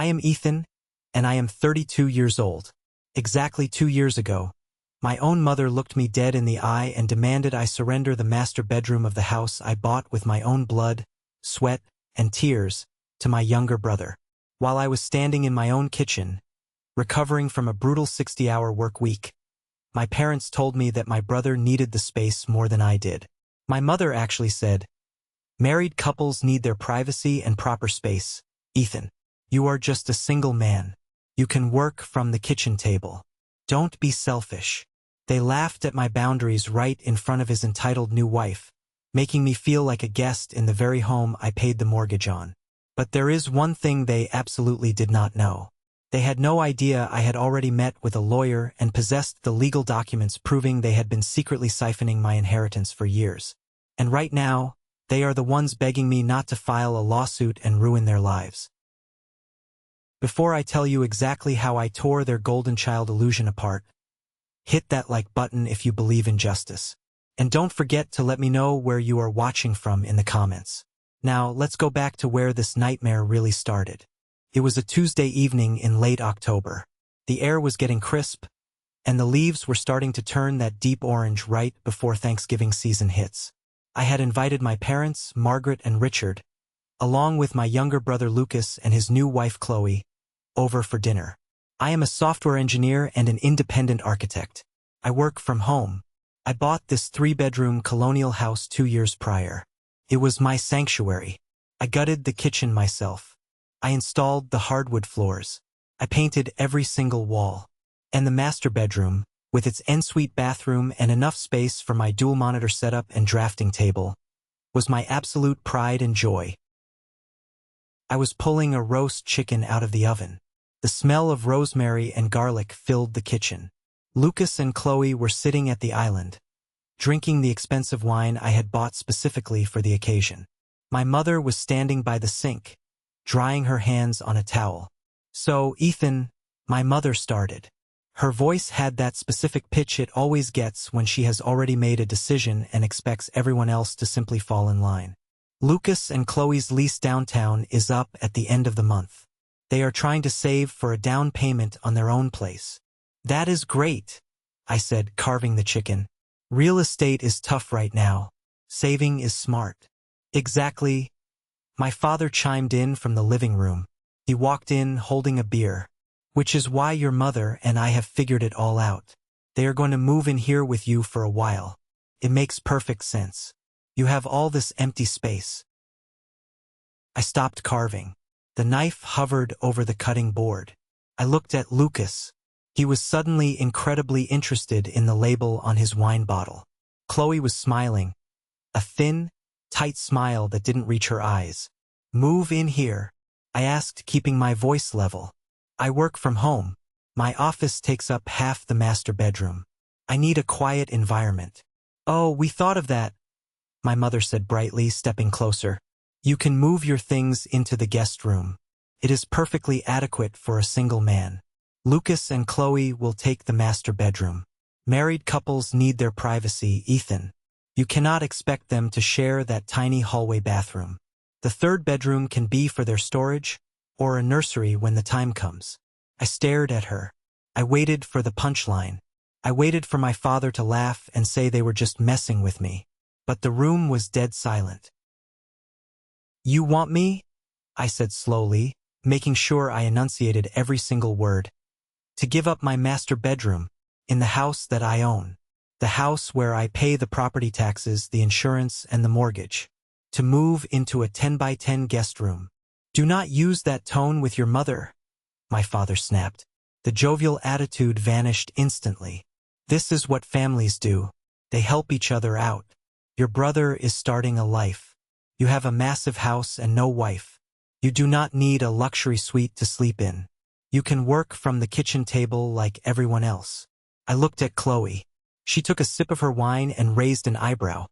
I am Ethan, and I am 32 years old. Exactly 2 years ago, my own mother looked me dead in the eye and demanded I surrender the master bedroom of the house I bought with my own blood, sweat, and tears to my younger brother. While I was standing in my own kitchen, recovering from a brutal 60-hour work week, my parents told me that my brother needed the space more than I did. My mother actually said, "Married couples need their privacy and proper space. Ethan, you are just a single man. You can work from the kitchen table. Don't be selfish." They laughed at my boundaries right in front of his entitled new wife, making me feel like a guest in the very home I paid the mortgage on. But there is one thing they absolutely did not know. They had no idea I had already met with a lawyer and possessed the legal documents proving they had been secretly siphoning my inheritance for years. And right now, they are the ones begging me not to file a lawsuit and ruin their lives. Before I tell you exactly how I tore their golden child illusion apart, hit that like button if you believe in justice. And don't forget to let me know where you are watching from in the comments. Now, let's go back to where this nightmare really started. It was a Tuesday evening in late October. The air was getting crisp, and the leaves were starting to turn that deep orange right before Thanksgiving season hits. I had invited my parents, Margaret and Richard, along with my younger brother Lucas and his new wife Chloe, over for dinner. I am a software engineer and an independent architect. I work from home. I bought this 3-bedroom colonial house 2 years prior. It was my sanctuary. I gutted the kitchen myself. I installed the hardwood floors. I painted every single wall. And the master bedroom, with its ensuite bathroom and enough space for my dual monitor setup and drafting table, was my absolute pride and joy. I was pulling a roast chicken out of the oven. The smell of rosemary and garlic filled the kitchen. Lucas and Chloe were sitting at the island, drinking the expensive wine I had bought specifically for the occasion. My mother was standing by the sink, drying her hands on a towel. "So, Ethan," my mother started. Her voice had that specific pitch it always gets when she has already made a decision and expects everyone else to simply fall in line. "Lucas and Chloe's lease downtown is up at the end of the month. They are trying to save for a down payment on their own place." "That is great," I said, carving the chicken. "Real estate is tough right now. Saving is smart." "Exactly," my father chimed in from the living room. He walked in holding a beer. "Which is why your mother and I have figured it all out. They are going to move in here with you for a while. It makes perfect sense. You have all this empty space." I stopped carving. The knife hovered over the cutting board. I looked at Lucas. He was suddenly incredibly interested in the label on his wine bottle. Chloe was smiling, a thin, tight smile that didn't reach her eyes. "Move in here," I asked, keeping my voice level. "I work from home. My office takes up half the master bedroom. I need a quiet environment." "Oh, we thought of that," my mother said brightly, stepping closer. "You can move your things into the guest room. It is perfectly adequate for a single man. Lucas and Chloe will take the master bedroom. Married couples need their privacy, Ethan. You cannot expect them to share that tiny hallway bathroom. The 3rd bedroom can be for their storage or a nursery when the time comes." I stared at her. I waited for the punchline. I waited for my father to laugh and say they were just messing with me. But the room was dead silent. "You want me?" I said slowly, making sure I enunciated every single word. "To give up my master bedroom, in the house that I own. The house where I pay the property taxes, the insurance, and the mortgage. To move into a 10 by 10 guest room." "Do not use that tone with your mother," my father snapped. The jovial attitude vanished instantly. "This is what families do. They help each other out. Your brother is starting a life. You have a massive house and no wife. You do not need a luxury suite to sleep in. You can work from the kitchen table like everyone else." I looked at Chloe. She took a sip of her wine and raised an eyebrow,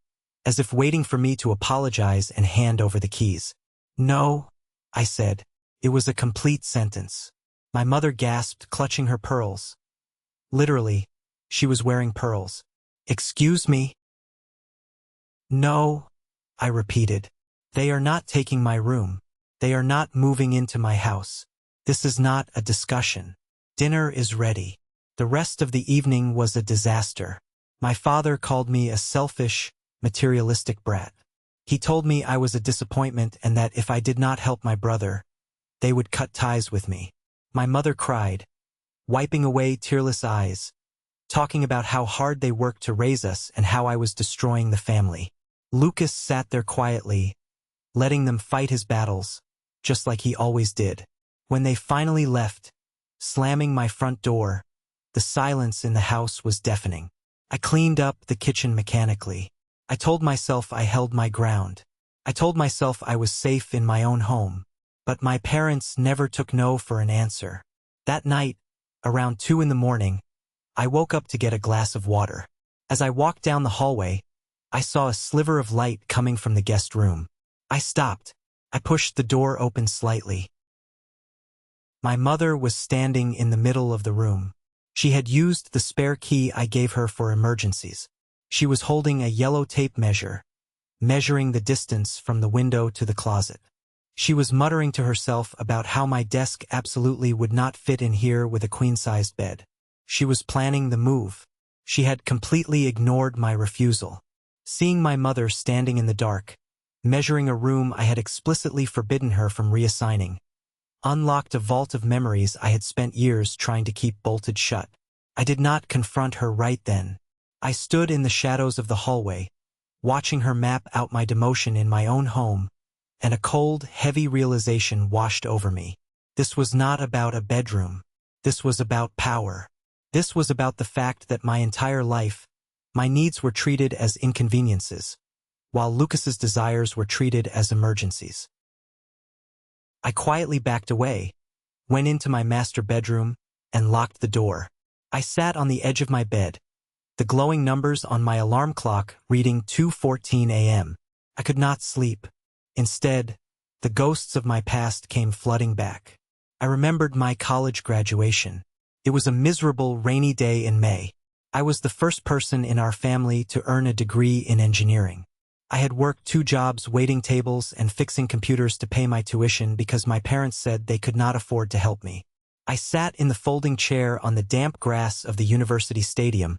as if waiting for me to apologize and hand over the keys. "No," I said. It was a complete sentence. My mother gasped, clutching her pearls. Literally, she was wearing pearls. "Excuse me?" "No," I repeated. "They are not taking my room. They are not moving into my house. This is not a discussion. Dinner is ready. The rest of the evening was a disaster. My father called me a selfish, materialistic brat. He told me I was a disappointment and that if I did not help my brother, they would cut ties with me. My mother cried, wiping away tearless eyes, talking about how hard they worked to raise us and how I was destroying the family. Lucas sat there quietly, letting them fight his battles, just like he always did. When they finally left, slamming my front door, the silence in the house was deafening. I cleaned up the kitchen mechanically. I told myself I held my ground. I told myself I was safe in my own home. But my parents never took no for an answer. That night, around 2 in the morning, I woke up to get a glass of water. As I walked down the hallway, I saw a sliver of light coming from the guest room. I stopped. I pushed the door open slightly. My mother was standing in the middle of the room. She had used the spare key I gave her for emergencies. She was holding a yellow tape measure, measuring the distance from the window to the closet. She was muttering to herself about how my desk absolutely would not fit in here with a queen-sized bed. She was planning the move. She had completely ignored my refusal. Seeing my mother standing in the dark, measuring a room I had explicitly forbidden her from reassigning, unlocked a vault of memories I had spent years trying to keep bolted shut. I did not confront her right then. I stood in the shadows of the hallway, watching her map out my demotion in my own home, and a cold, heavy realization washed over me. This was not about a bedroom. This was about power. This was about the fact that my entire life, my needs were treated as inconveniences, while Lucas's desires were treated as emergencies. I quietly backed away, went into my master bedroom, and locked the door. I sat on the edge of my bed, the glowing numbers on my alarm clock reading 2:14 a.m. I could not sleep. Instead, the ghosts of my past came flooding back. I remembered my college graduation. It was a miserable, rainy day in May. I was the first person in our family to earn a degree in engineering. I had worked 2 jobs waiting tables and fixing computers to pay my tuition because my parents said they could not afford to help me. I sat in the folding chair on the damp grass of the university stadium,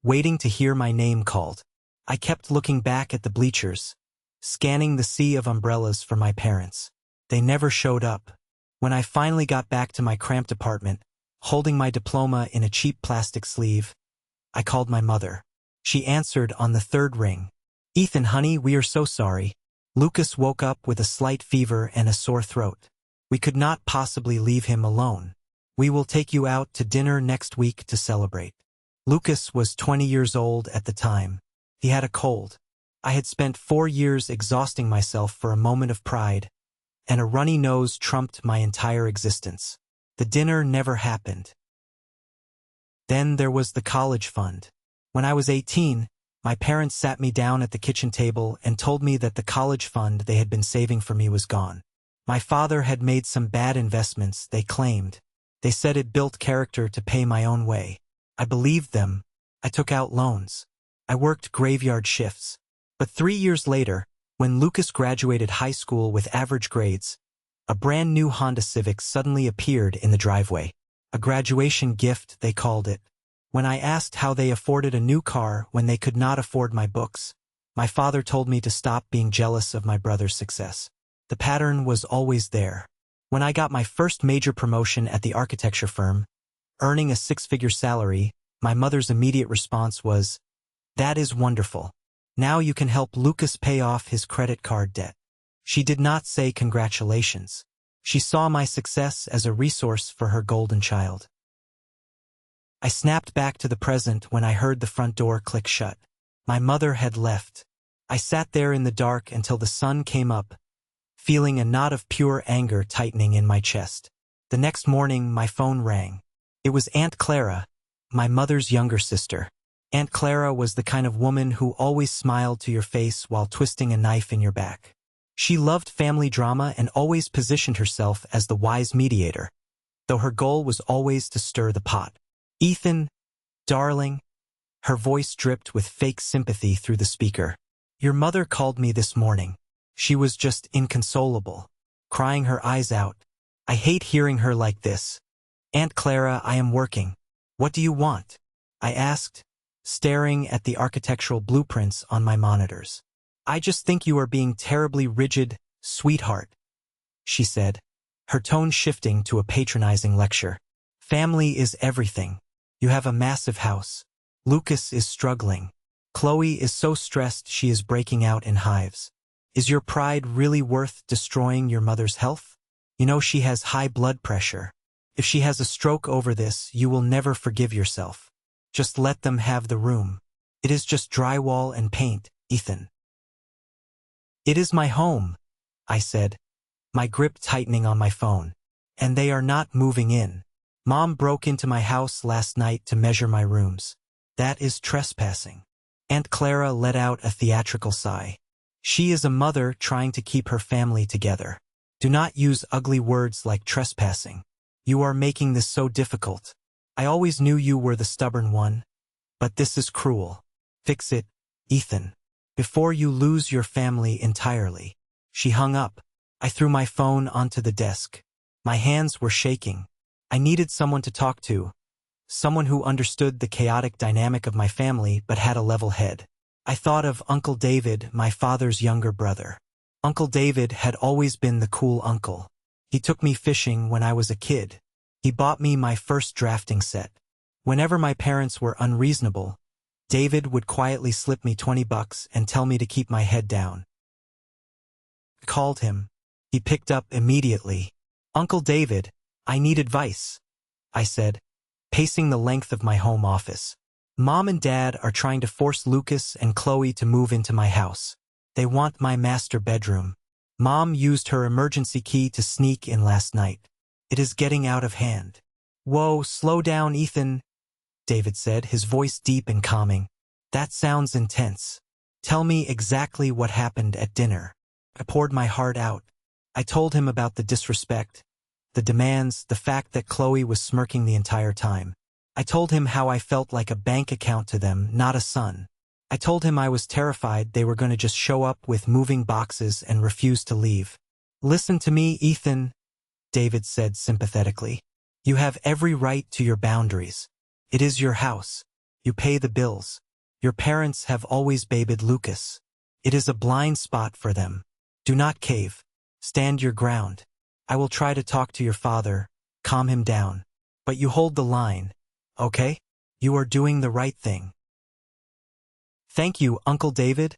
waiting to hear my name called. I kept looking back at the bleachers, scanning the sea of umbrellas for my parents. They never showed up. When I finally got back to my cramped apartment, holding my diploma in a cheap plastic sleeve, I called my mother. She answered on the 3rd ring. "Ethan, honey, we are so sorry." Lucas woke up with a slight fever and a sore throat. We could not possibly leave him alone. "We will take you out to dinner next week to celebrate." Lucas was 20 years old at the time. He had a cold. I had spent 4 years exhausting myself for a moment of pride, and a runny nose trumped my entire existence. The dinner never happened. Then there was the college fund. When I was 18, my parents sat me down at the kitchen table and told me that the college fund they had been saving for me was gone. My father had made some bad investments, they claimed. They said it built character to pay my own way. I believed them. I took out loans. I worked graveyard shifts. But 3 years later, when Lucas graduated high school with average grades, a brand new Honda Civic suddenly appeared in the driveway. A graduation gift, they called it. When I asked how they afforded a new car when they could not afford my books, my father told me to stop being jealous of my brother's success. The pattern was always there. When I got my first major promotion at the architecture firm, earning a 6-figure salary, my mother's immediate response was, "That is wonderful. Now you can help Lucas pay off his credit card debt." She did not say congratulations. She saw my success as a resource for her golden child. I snapped back to the present when I heard the front door click shut. My mother had left. I sat there in the dark until the sun came up, feeling a knot of pure anger tightening in my chest. The next morning, my phone rang. It was Aunt Clara, my mother's younger sister. Aunt Clara was the kind of woman who always smiled to your face while twisting a knife in your back. She loved family drama and always positioned herself as the wise mediator, though her goal was always to stir the pot. "Ethan, darling," her voice dripped with fake sympathy through the speaker. "Your mother called me this morning. She was just inconsolable, crying her eyes out. I hate hearing her like this. Aunt Clara, I am working. What do you want? I asked, staring at the architectural blueprints on my monitors. I just think you are being terribly rigid, sweetheart, she said, her tone shifting to a patronizing lecture. Family is everything. You have a massive house. Lucas is struggling. Chloe is so stressed she is breaking out in hives. Is your pride really worth destroying your mother's health? You know she has high blood pressure. If she has a stroke over this, you will never forgive yourself. Just let them have the room. It is just drywall and paint, Ethan. It is my home, I said, my grip tightening on my phone. And they are not moving in. Mom broke into my house last night to measure my rooms. That is trespassing. Aunt Clara let out a theatrical sigh. She is a mother trying to keep her family together. Do not use ugly words like trespassing. You are making this so difficult. I always knew you were the stubborn one. But this is cruel. Fix it, Ethan, before you lose your family entirely. She hung up. I threw my phone onto the desk. My hands were shaking. I needed someone to talk to. Someone who understood the chaotic dynamic of my family but had a level head. I thought of Uncle David, my father's younger brother. Uncle David had always been the cool uncle. He took me fishing when I was a kid. He bought me my first drafting set. Whenever my parents were unreasonable, David would quietly slip me $20 and tell me to keep my head down. I called him. He picked up immediately. Uncle David, I need advice, I said, pacing the length of my home office. Mom and Dad are trying to force Lucas and Chloe to move into my house. They want my master bedroom. Mom used her emergency key to sneak in last night. It is getting out of hand. Whoa, slow down, Ethan, David said, his voice deep and calming. That sounds intense. Tell me exactly what happened at dinner. I poured my heart out. I told him about the disrespect, the demands, the fact that Chloe was smirking the entire time. I told him how I felt like a bank account to them, not a son. I told him I was terrified they were going to just show up with moving boxes and refuse to leave. Listen to me, Ethan, David said sympathetically. You have every right to your boundaries. It is your house. You pay the bills. Your parents have always babied Lucas. It is a blind spot for them. Do not cave. Stand your ground. I will try to talk to your father, calm him down. But you hold the line, okay? You are doing the right thing. Thank you, Uncle David,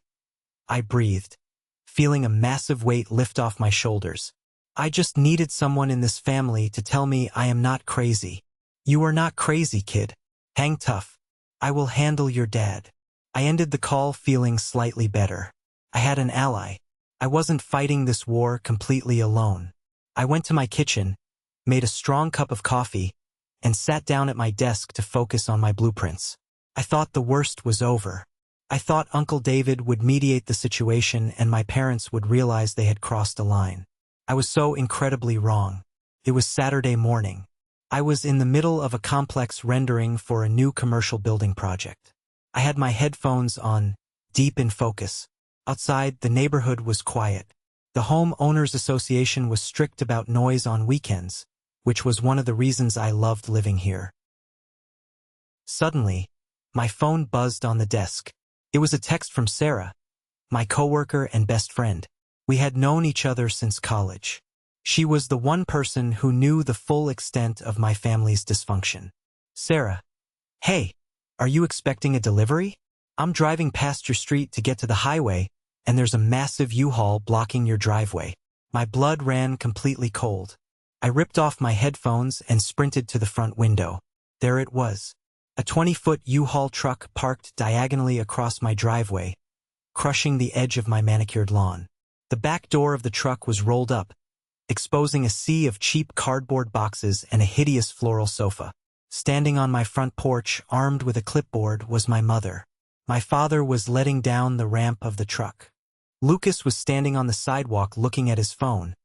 I breathed, feeling a massive weight lift off my shoulders. I just needed someone in this family to tell me I am not crazy. You are not crazy, kid. Hang tough. I will handle your dad. I ended the call feeling slightly better. I had an ally. I wasn't fighting this war completely alone. I went to my kitchen, made a strong cup of coffee, and sat down at my desk to focus on my blueprints. I thought the worst was over. I thought Uncle David would mediate the situation and my parents would realize they had crossed a line. I was so incredibly wrong. It was Saturday morning. I was in the middle of a complex rendering for a new commercial building project. I had my headphones on, deep in focus. Outside, the neighborhood was quiet. The Home Owners Association was strict about noise on weekends, which was one of the reasons I loved living here. Suddenly, my phone buzzed on the desk. It was a text from Sarah, my coworker and best friend. We had known each other since college. She was the one person who knew the full extent of my family's dysfunction. Sarah, hey, are you expecting a delivery? I'm driving past your street to get to the highway, and there's a massive U-Haul blocking your driveway. My blood ran completely cold. I ripped off my headphones and sprinted to the front window. There it was. A 20-foot U-Haul truck parked diagonally across my driveway, crushing the edge of my manicured lawn. The back door of the truck was rolled up, exposing a sea of cheap cardboard boxes and a hideous floral sofa. Standing on my front porch, armed with a clipboard, was my mother. My father was letting down the ramp of the truck. Lucas was standing on the sidewalk looking at his phone,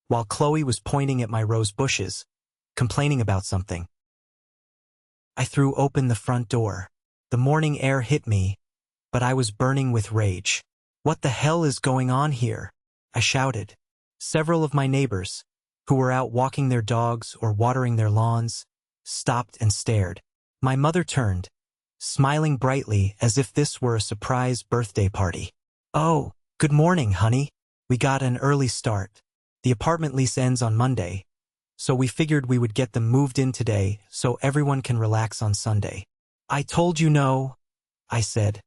while Chloe was pointing at my rose bushes, complaining about something. I threw open the front door. The morning air hit me, but I was burning with rage. What the hell is going on here? I shouted. Several of my neighbors, who were out walking their dogs or watering their lawns, stopped and stared. My mother turned, smiling brightly as if this were a surprise birthday party. "Oh, good morning, honey. We got an early start. The apartment lease ends on Monday, so we figured we would get them moved in today so everyone can relax on Sunday." "I told you no," I said,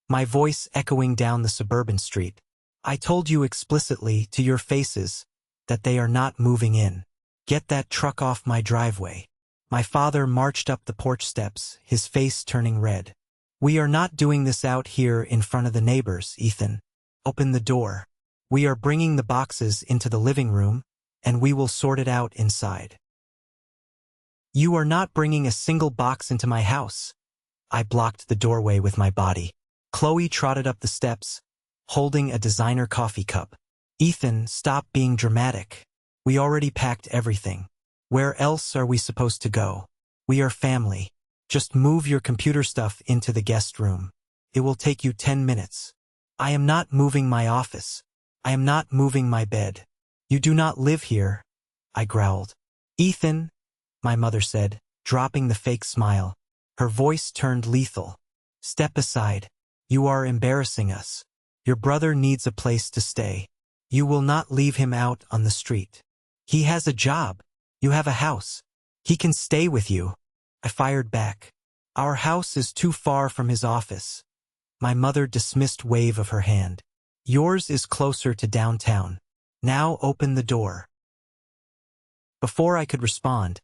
my voice echoing down the suburban street. "I told you explicitly to your faces that they are not moving in. Get that truck off my driveway." My father marched up the porch steps, his face turning red. "We are not doing this out here in front of the neighbors, Ethan. Open the door. We are bringing the boxes into the living room, and we will sort it out inside." "You are not bringing a single box into my house." I blocked the doorway with my body. Chloe trotted up the steps, holding a designer coffee cup. "Ethan, stop being dramatic. We already packed everything. Where else are we supposed to go? We are family. Just move your computer stuff into the guest room. It will take you 10 minutes. I am not moving my office. I am not moving my bed. You do not live here," I growled. "Ethan," my mother said, dropping the fake smile. Her voice turned lethal. "Step aside. You are embarrassing us. Your brother needs a place to stay. You will not leave him out on the street. He has a job. You have a house. He can stay with you." I fired back. "Our house is too far from his office." My mother dismissed wave of her hand. "Yours is closer to downtown. Now open the door." Before I could respond,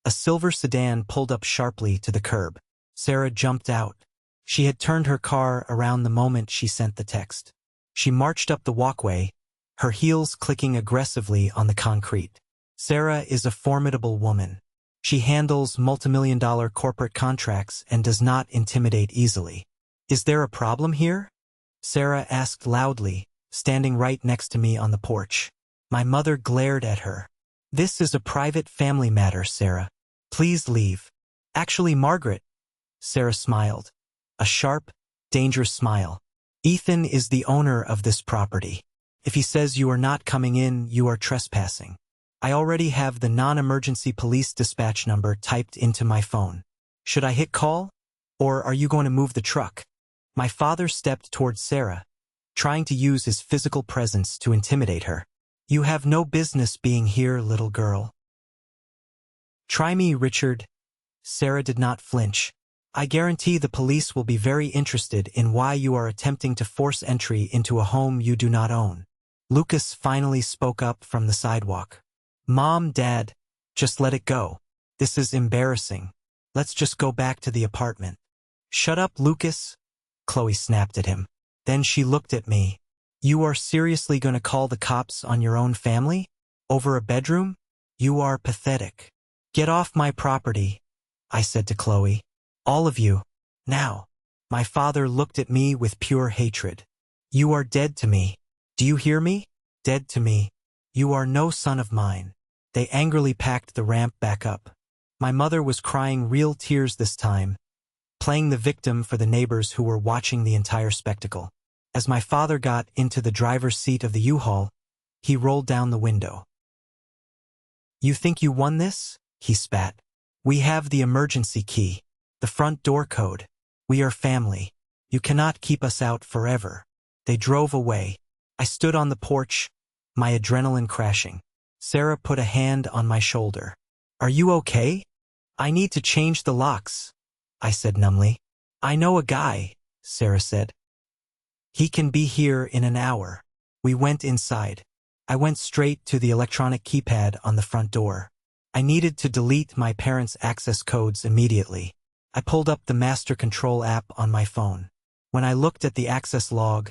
a silver sedan pulled up sharply to the curb. Sarah jumped out. She had turned her car around the moment she sent the text. She marched up the walkway, her heels clicking aggressively on the concrete. Sarah is a formidable woman. She handles multimillion-dollar corporate contracts and does not intimidate easily. "Is there a problem here?" Sarah asked loudly, standing right next to me on the porch. My mother glared at her. "This is a private family matter, Sarah. Please leave." "Actually, Margaret," Sarah smiled. A sharp, dangerous smile. "Ethan is the owner of this property. If he says you are not coming in, you are trespassing. I already have the non-emergency police dispatch number typed into my phone. Should I hit call? Or are you going to move the truck?" My father stepped towards Sarah, trying to use his physical presence to intimidate her. "You have no business being here, little girl." "Try me, Richard." Sarah did not flinch. "I guarantee the police will be very interested in why you are attempting to force entry into a home you do not own." Lucas finally spoke up from the sidewalk. "Mom, Dad, just let it go. This is embarrassing. Let's just go back to the apartment." "Shut up, Lucas," Chloe snapped at him. Then she looked at me. "You are seriously going to call the cops on your own family? Over a bedroom? You are pathetic." "Get off my property," I said to Chloe. "All of you. Now." My father looked at me with pure hatred. "You are dead to me. Do you hear me? Dead to me. You are no son of mine." They angrily packed the ramp back up. My mother was crying real tears this time, playing the victim for the neighbors who were watching the entire spectacle. As my father got into the driver's seat of the U-Haul, he rolled down the window. "You think you won this?" he spat. "We have the emergency key, the front door code. We are family. You cannot keep us out forever." They drove away. I stood on the porch, my adrenaline crashing. Sarah put a hand on my shoulder. "Are you okay?" "I need to change the locks," I said numbly. "I know a guy," Sarah said. "He can be here in an hour." We went inside. I went straight to the electronic keypad on the front door. I needed to delete my parents' access codes immediately. I pulled up the Master Control app on my phone. When I looked at the access log,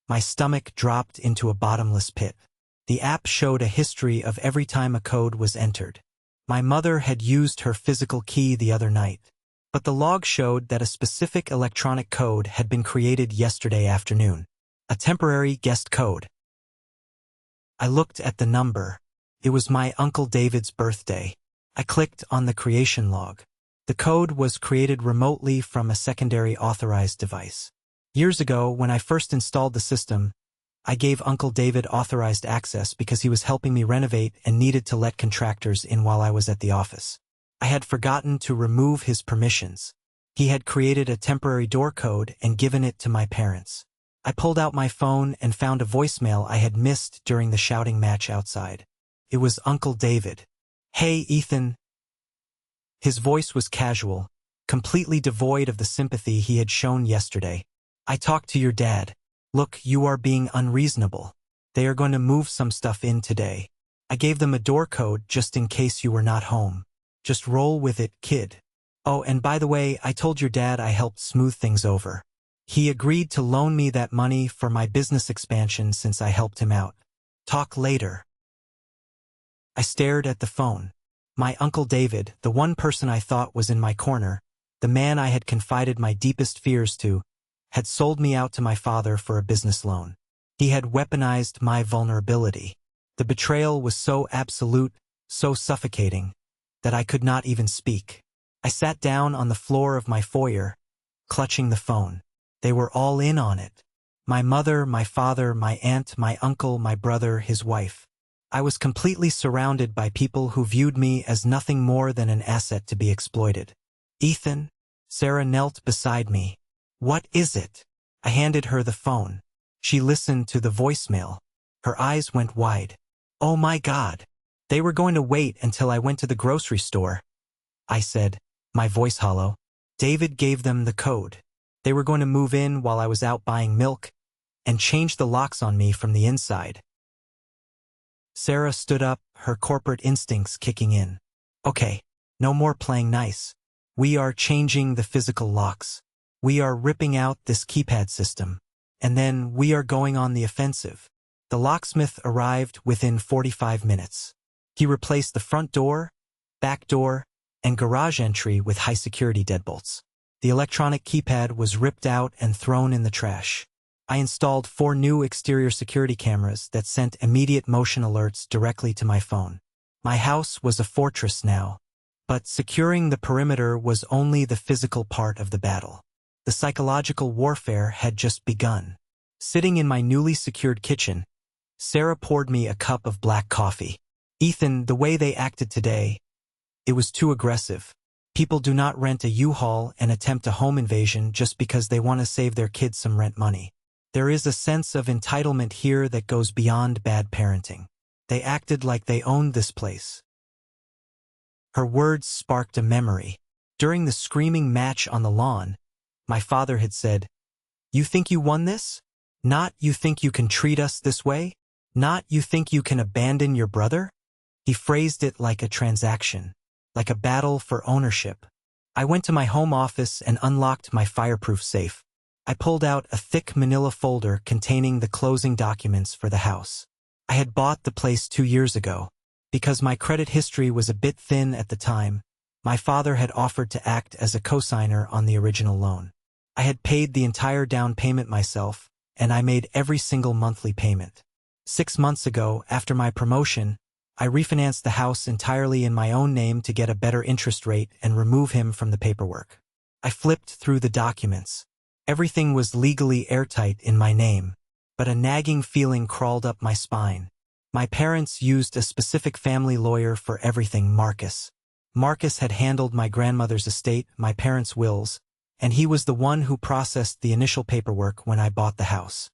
my stomach dropped into a bottomless pit. The app showed a history of every time a code was entered. My mother had used her physical key the other night, but the log showed that a specific electronic code had been created yesterday afternoon. A temporary guest code. I looked at the number. It was my Uncle David's birthday. I clicked on the creation log. The code was created remotely from a secondary authorized device. Years ago, when I first installed the system, I gave Uncle David authorized access because he was helping me renovate and needed to let contractors in while I was at the office. I had forgotten to remove his permissions. He had created a temporary door code and given it to my parents. I pulled out my phone and found a voicemail I had missed during the shouting match outside. It was Uncle David. "Hey, Ethan." His voice was casual, completely devoid of the sympathy he had shown yesterday. "I talked to your dad. Look, you are being unreasonable. They are going to move some stuff in today. I gave them a door code just in case you were not home. Just roll with it, kid. Oh, and by the way, I told your dad I helped smooth things over. He agreed to loan me that money for my business expansion since I helped him out. Talk later." I stared at the phone. My Uncle David, the one person I thought was in my corner, the man I had confided my deepest fears to, had sold me out to my father for a business loan. He had weaponized my vulnerability. The betrayal was so absolute, so suffocating, that I could not even speak. I sat down on the floor of my foyer, clutching the phone. They were all in on it. My mother, my father, my aunt, my uncle, my brother, his wife. I was completely surrounded by people who viewed me as nothing more than an asset to be exploited. "Ethan?" Sarah knelt beside me. "What is it?" I handed her the phone. She listened to the voicemail. Her eyes went wide. "Oh my God. They were going to wait until I went to the grocery store," I said, my voice hollow. "David gave them the code. They were going to move in while I was out buying milk and change the locks on me from the inside." Sarah stood up, her corporate instincts kicking in. "Okay, no more playing nice. We are changing the physical locks. We are ripping out this keypad system. And then we are going on the offensive." The locksmith arrived within 45 minutes. He replaced the front door, back door, and garage entry with high-security deadbolts. The electronic keypad was ripped out and thrown in the trash. I installed 4 new exterior security cameras that sent immediate motion alerts directly to my phone. My house was a fortress now, but securing the perimeter was only the physical part of the battle. The psychological warfare had just begun. Sitting in my newly secured kitchen, Sarah poured me a cup of black coffee. "Ethan, the way they acted today, it was too aggressive. People do not rent a U-Haul and attempt a home invasion just because they want to save their kids some rent money. There is a sense of entitlement here that goes beyond bad parenting. They acted like they owned this place." Her words sparked a memory. During the screaming match on the lawn, my father had said, "You think you won this? Not you think you can treat us this way? Not you think you can abandon your brother?" He phrased it like a transaction, like a battle for ownership. I went to my home office and unlocked my fireproof safe. I pulled out a thick manila folder containing the closing documents for the house. I had bought the place 2 years ago. Because my credit history was a bit thin at the time, my father had offered to act as a cosigner on the original loan. I had paid the entire down payment myself, and I made every single monthly payment. 6 months ago, after my promotion, I refinanced the house entirely in my own name to get a better interest rate and remove him from the paperwork. I flipped through the documents. Everything was legally airtight in my name, but a nagging feeling crawled up my spine. My parents used a specific family lawyer for everything, Marcus. Marcus had handled my grandmother's estate, my parents' wills, and he was the one who processed the initial paperwork when I bought the house.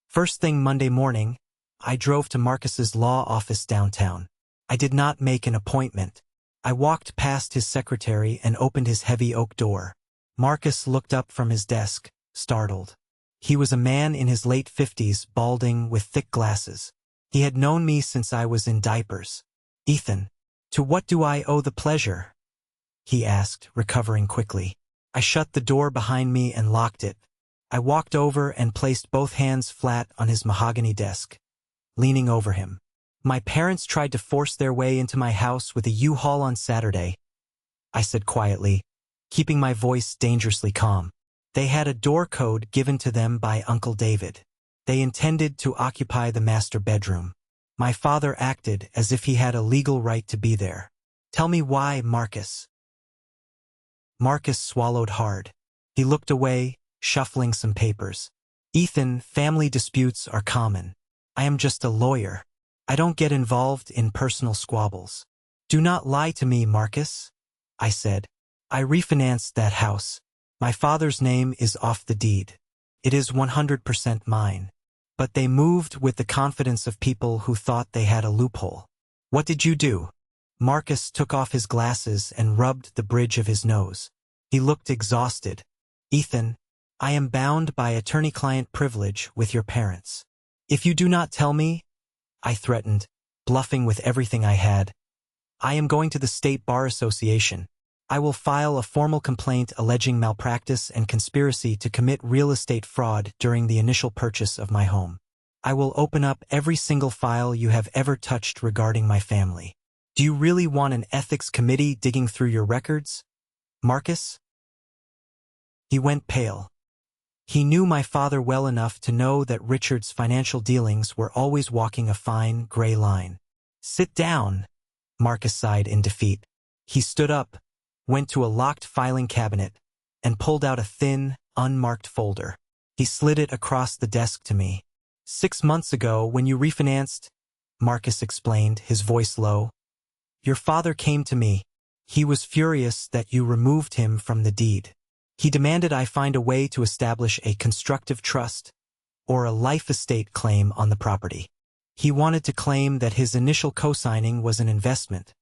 First thing Monday morning, I drove to Marcus's law office downtown. I did not make an appointment. I walked past his secretary and opened his heavy oak door. Marcus looked up from his desk, startled. He was a man in his late 50s, balding with thick glasses. He had known me since I was in diapers. "Ethan, to what do I owe the pleasure?" he asked, recovering quickly. I shut the door behind me and locked it. I walked over and placed both hands flat on his mahogany desk, leaning over him. "My parents tried to force their way into my house with a U-Haul on Saturday," I said quietly, keeping my voice dangerously calm. "They had a door code given to them by Uncle David. They intended to occupy the master bedroom. My father acted as if he had a legal right to be there. Tell me why, Marcus." Marcus swallowed hard. He looked away, shuffling some papers. Ethan, family disputes are common. I am just a lawyer. I don't get involved in personal squabbles. Do not lie to me, Marcus, I said. I refinanced that house. My father's name is off the deed. It is 100% mine. But they moved with the confidence of people who thought they had a loophole. What did you do? Marcus took off his glasses and rubbed the bridge of his nose. He looked exhausted. Ethan, I am bound by attorney-client privilege with your parents. If you do not tell me, I threatened, bluffing with everything I had, I am going to the State Bar Association. I will file a formal complaint alleging malpractice and conspiracy to commit real estate fraud during the initial purchase of my home. I will open up every single file you have ever touched regarding my family. Do you really want an ethics committee digging through your records, Marcus? He went pale. He knew my father well enough to know that Richard's financial dealings were always walking a fine, gray line. Sit down, Marcus sighed in defeat. He stood up, went to a locked filing cabinet, and pulled out a thin, unmarked folder. He slid it across the desk to me. 6 months ago, when you refinanced, Marcus explained, his voice low, your father came to me. He was furious that you removed him from the deed. He demanded I find a way to establish a constructive trust or a life estate claim on the property. He wanted to claim that his initial co-signing was an investment,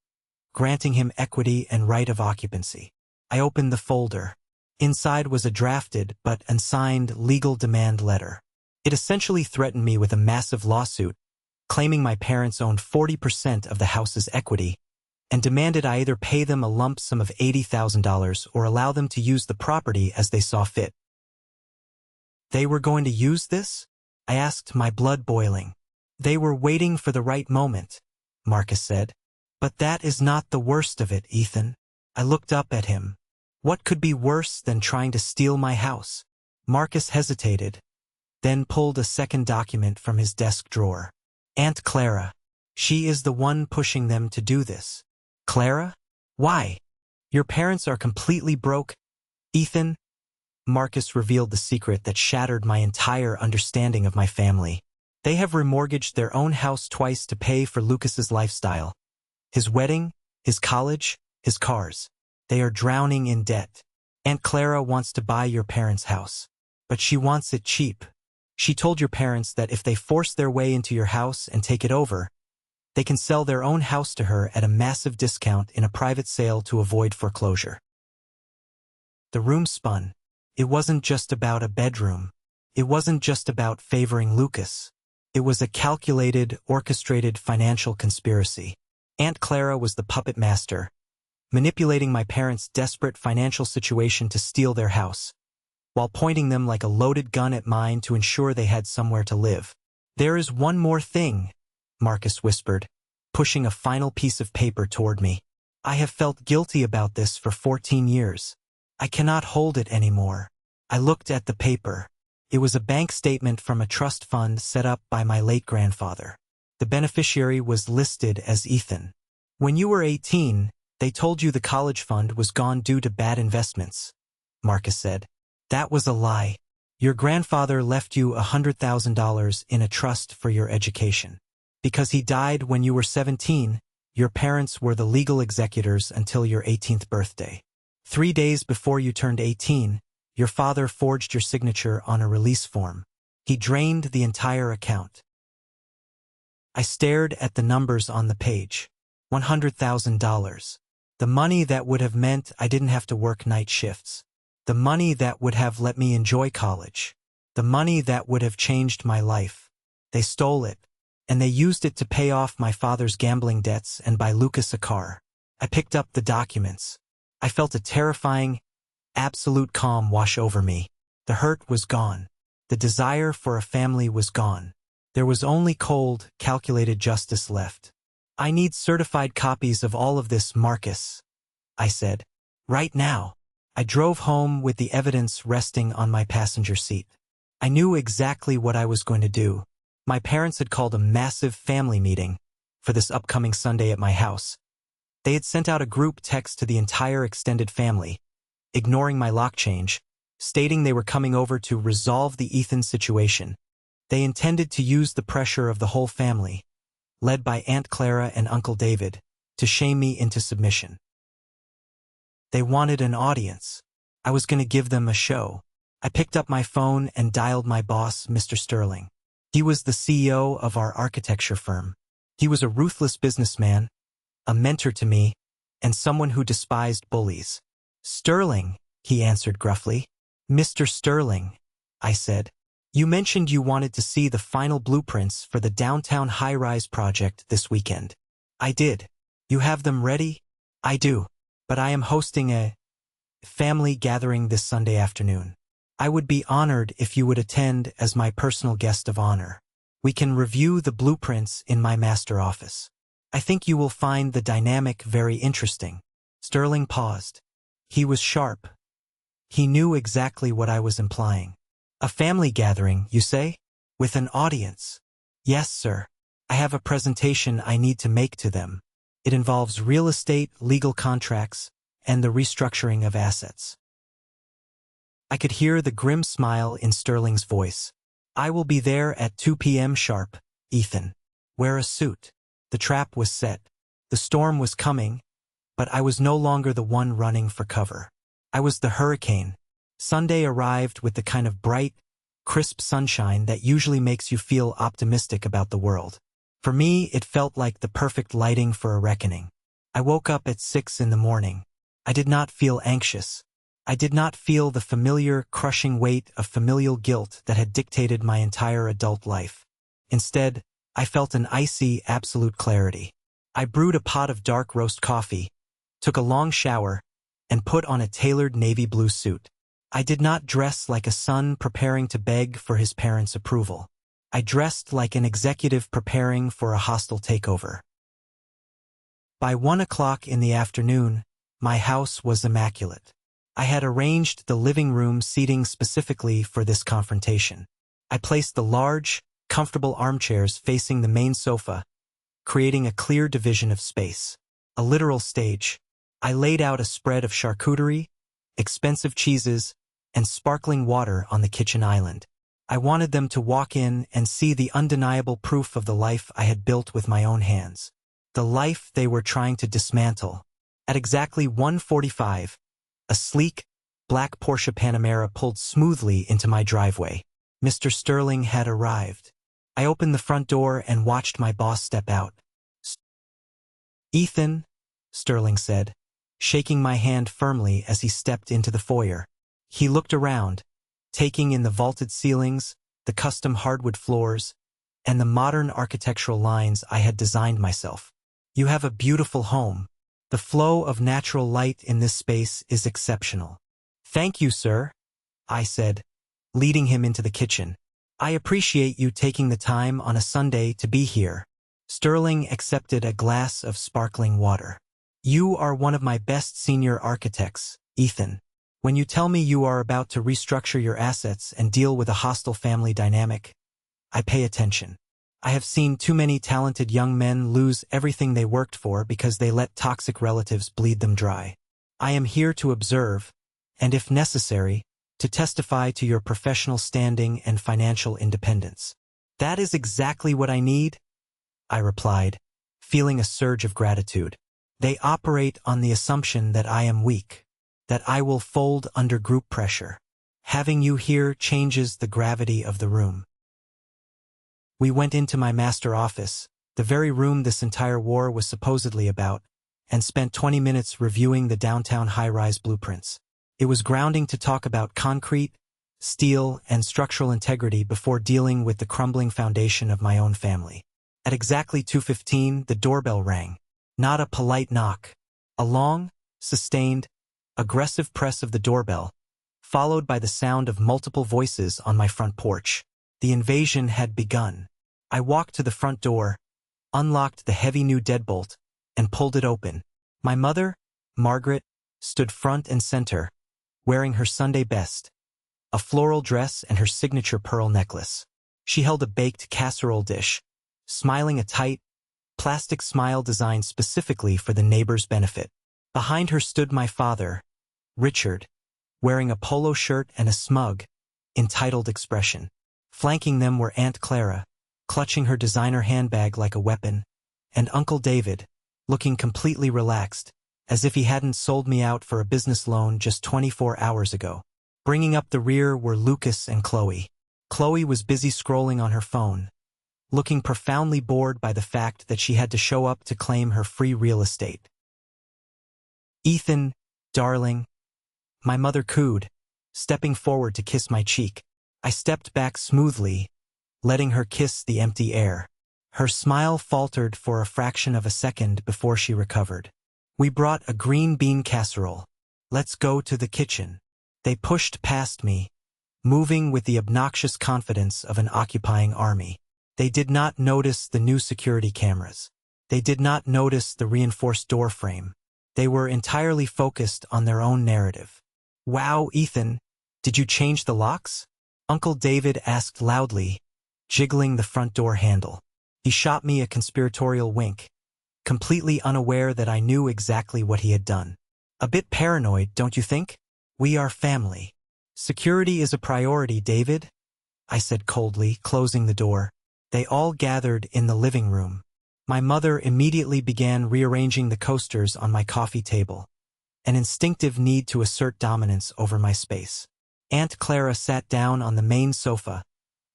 granting him equity and right of occupancy. I opened the folder. Inside was a drafted but unsigned legal demand letter. It essentially threatened me with a massive lawsuit, claiming my parents owned 40% of the house's equity, and demanded I either pay them a lump sum of $80,000 or allow them to use the property as they saw fit. They were going to use this? I asked, my blood boiling. They were waiting for the right moment, Marcus said. But that is not the worst of it, Ethan. I looked up at him. What could be worse than trying to steal my house? Marcus hesitated, then pulled a second document from his desk drawer. Aunt Clara. She is the one pushing them to do this. Clara? Why? Your parents are completely broke, Ethan. Marcus revealed the secret that shattered my entire understanding of my family. They have remortgaged their own house twice to pay for Lucas's lifestyle. His wedding, his college, his cars. They are drowning in debt. Aunt Clara wants to buy your parents' house, but she wants it cheap. She told your parents that if they force their way into your house and take it over, they can sell their own house to her at a massive discount in a private sale to avoid foreclosure. The room spun. It wasn't just about a bedroom. It wasn't just about favoring Lucas. It was a calculated, orchestrated financial conspiracy. Aunt Clara was the puppet master, manipulating my parents' desperate financial situation to steal their house, while pointing them like a loaded gun at mine to ensure they had somewhere to live. There is one more thing, Marcus whispered, pushing a final piece of paper toward me. I have felt guilty about this for 14 years. I cannot hold it anymore. I looked at the paper. It was a bank statement from a trust fund set up by my late grandfather. The beneficiary was listed as Ethan. When you were 18, they told you the college fund was gone due to bad investments, Marcus said. That was a lie. Your grandfather left you $100,000 in a trust for your education. Because he died when you were 17, your parents were the legal executors until your 18th birthday. 3 days before you turned 18, your father forged your signature on a release form. He drained the entire account. I stared at the numbers on the page. $100,000. The money that would have meant I didn't have to work night shifts. The money that would have let me enjoy college. The money that would have changed my life. They stole it, and they used it to pay off my father's gambling debts and buy Lucas a car. I picked up the documents. I felt a terrifying, absolute calm wash over me. The hurt was gone. The desire for a family was gone. There was only cold, calculated justice left. I need certified copies of all of this, Marcus, I said. Right now. I drove home with the evidence resting on my passenger seat. I knew exactly what I was going to do. My parents had called a massive family meeting for this upcoming Sunday at my house. They had sent out a group text to the entire extended family, ignoring my lock change, stating they were coming over to resolve the Ethan situation. They intended to use the pressure of the whole family, led by Aunt Clara and Uncle David, to shame me into submission. They wanted an audience. I was going to give them a show. I picked up my phone and dialed my boss, Mr. Sterling. He was the CEO of our architecture firm. He was a ruthless businessman, a mentor to me, and someone who despised bullies. "Sterling," he answered gruffly. "Mr. Sterling," I said. "You mentioned you wanted to see the final blueprints for the downtown high-rise project this weekend." "I did. You have them ready?" "I do. But I am hosting a family gathering this Sunday afternoon. I would be honored if you would attend as my personal guest of honor. We can review the blueprints in my master office. I think you will find the dynamic very interesting." Sterling paused. He was sharp. He knew exactly what I was implying. "A family gathering, you say? With an audience?" "Yes, sir. I have a presentation I need to make to them. It involves real estate, legal contracts, and the restructuring of assets." I could hear the grim smile in Sterling's voice. "I will be there at 2 p.m. sharp, Ethan. Wear a suit." The trap was set. The storm was coming, but I was no longer the one running for cover. I was the hurricane. Sunday arrived with the kind of bright, crisp sunshine that usually makes you feel optimistic about the world. For me, it felt like the perfect lighting for a reckoning. I woke up at 6 in the morning. I did not feel anxious. I did not feel the familiar, crushing weight of familial guilt that had dictated my entire adult life. Instead, I felt an icy, absolute clarity. I brewed a pot of dark roast coffee, took a long shower, and put on a tailored navy blue suit. I did not dress like a son preparing to beg for his parents' approval. I dressed like an executive preparing for a hostile takeover. By 1 o'clock in the afternoon, my house was immaculate. I had arranged the living room seating specifically for this confrontation. I placed the large, comfortable armchairs facing the main sofa, creating a clear division of space. A literal stage. I laid out a spread of charcuterie, expensive cheeses, and sparkling water on the kitchen island. I wanted them to walk in and see the undeniable proof of the life I had built with my own hands. The life they were trying to dismantle. At exactly 1:45, a sleek, black Porsche Panamera pulled smoothly into my driveway. Mr. Sterling had arrived. I opened the front door and watched my boss step out. "Ethan," Sterling said, shaking my hand firmly as he stepped into the foyer. He looked around, taking in the vaulted ceilings, the custom hardwood floors, and the modern architectural lines I had designed myself. "You have a beautiful home. The flow of natural light in this space is exceptional." "Thank you, sir," I said, leading him into the kitchen. "I appreciate you taking the time on a Sunday to be here." Sterling accepted a glass of sparkling water. "You are one of my best senior architects, Ethan. When you tell me you are about to restructure your assets and deal with a hostile family dynamic, I pay attention. I have seen too many talented young men lose everything they worked for because they let toxic relatives bleed them dry. I am here to observe, and if necessary, to testify to your professional standing and financial independence." "That is exactly what I need," I replied, feeling a surge of gratitude. "They operate on the assumption that I am weak, that I will fold under group pressure. Having you here changes the gravity of the room." We went into my master office, the very room this entire war was supposedly about, and spent 20 minutes reviewing the downtown high-rise blueprints. It was grounding to talk about concrete, steel, and structural integrity before dealing with the crumbling foundation of my own family. At exactly 2:15, the doorbell rang. Not a polite knock. A long, sustained, aggressive press of the doorbell, followed by the sound of multiple voices on my front porch. The invasion had begun. I walked to the front door, unlocked the heavy new deadbolt, and pulled it open. My mother, Margaret, stood front and center, wearing her Sunday best, a floral dress and her signature pearl necklace. She held a baked casserole dish, smiling a tight, plastic smile designed specifically for the neighbor's benefit. Behind her stood my father, Richard, wearing a polo shirt and a smug, entitled expression. Flanking them were Aunt Clara, clutching her designer handbag like a weapon, and Uncle David, looking completely relaxed, as if he hadn't sold me out for a business loan just 24 hours ago. Bringing up the rear were Lucas and Chloe. Chloe was busy scrolling on her phone, looking profoundly bored by the fact that she had to show up to claim her free real estate. "Ethan, darling," my mother cooed, stepping forward to kiss my cheek. I stepped back smoothly, letting her kiss the empty air. Her smile faltered for a fraction of a second before she recovered. "We brought a green bean casserole. Let's go to the kitchen." They pushed past me, moving with the obnoxious confidence of an occupying army. They did not notice the new security cameras. They did not notice the reinforced door frame. They were entirely focused on their own narrative. "Wow, Ethan, did you change the locks?" Uncle David asked loudly, jiggling the front door handle. He shot me a conspiratorial wink, completely unaware that I knew exactly what he had done. "A bit paranoid, don't you think? We are family." "Security is a priority, David," I said coldly, closing the door. They all gathered in the living room. My mother immediately began rearranging the coasters on my coffee table, an instinctive need to assert dominance over my space. Aunt Clara sat down on the main sofa,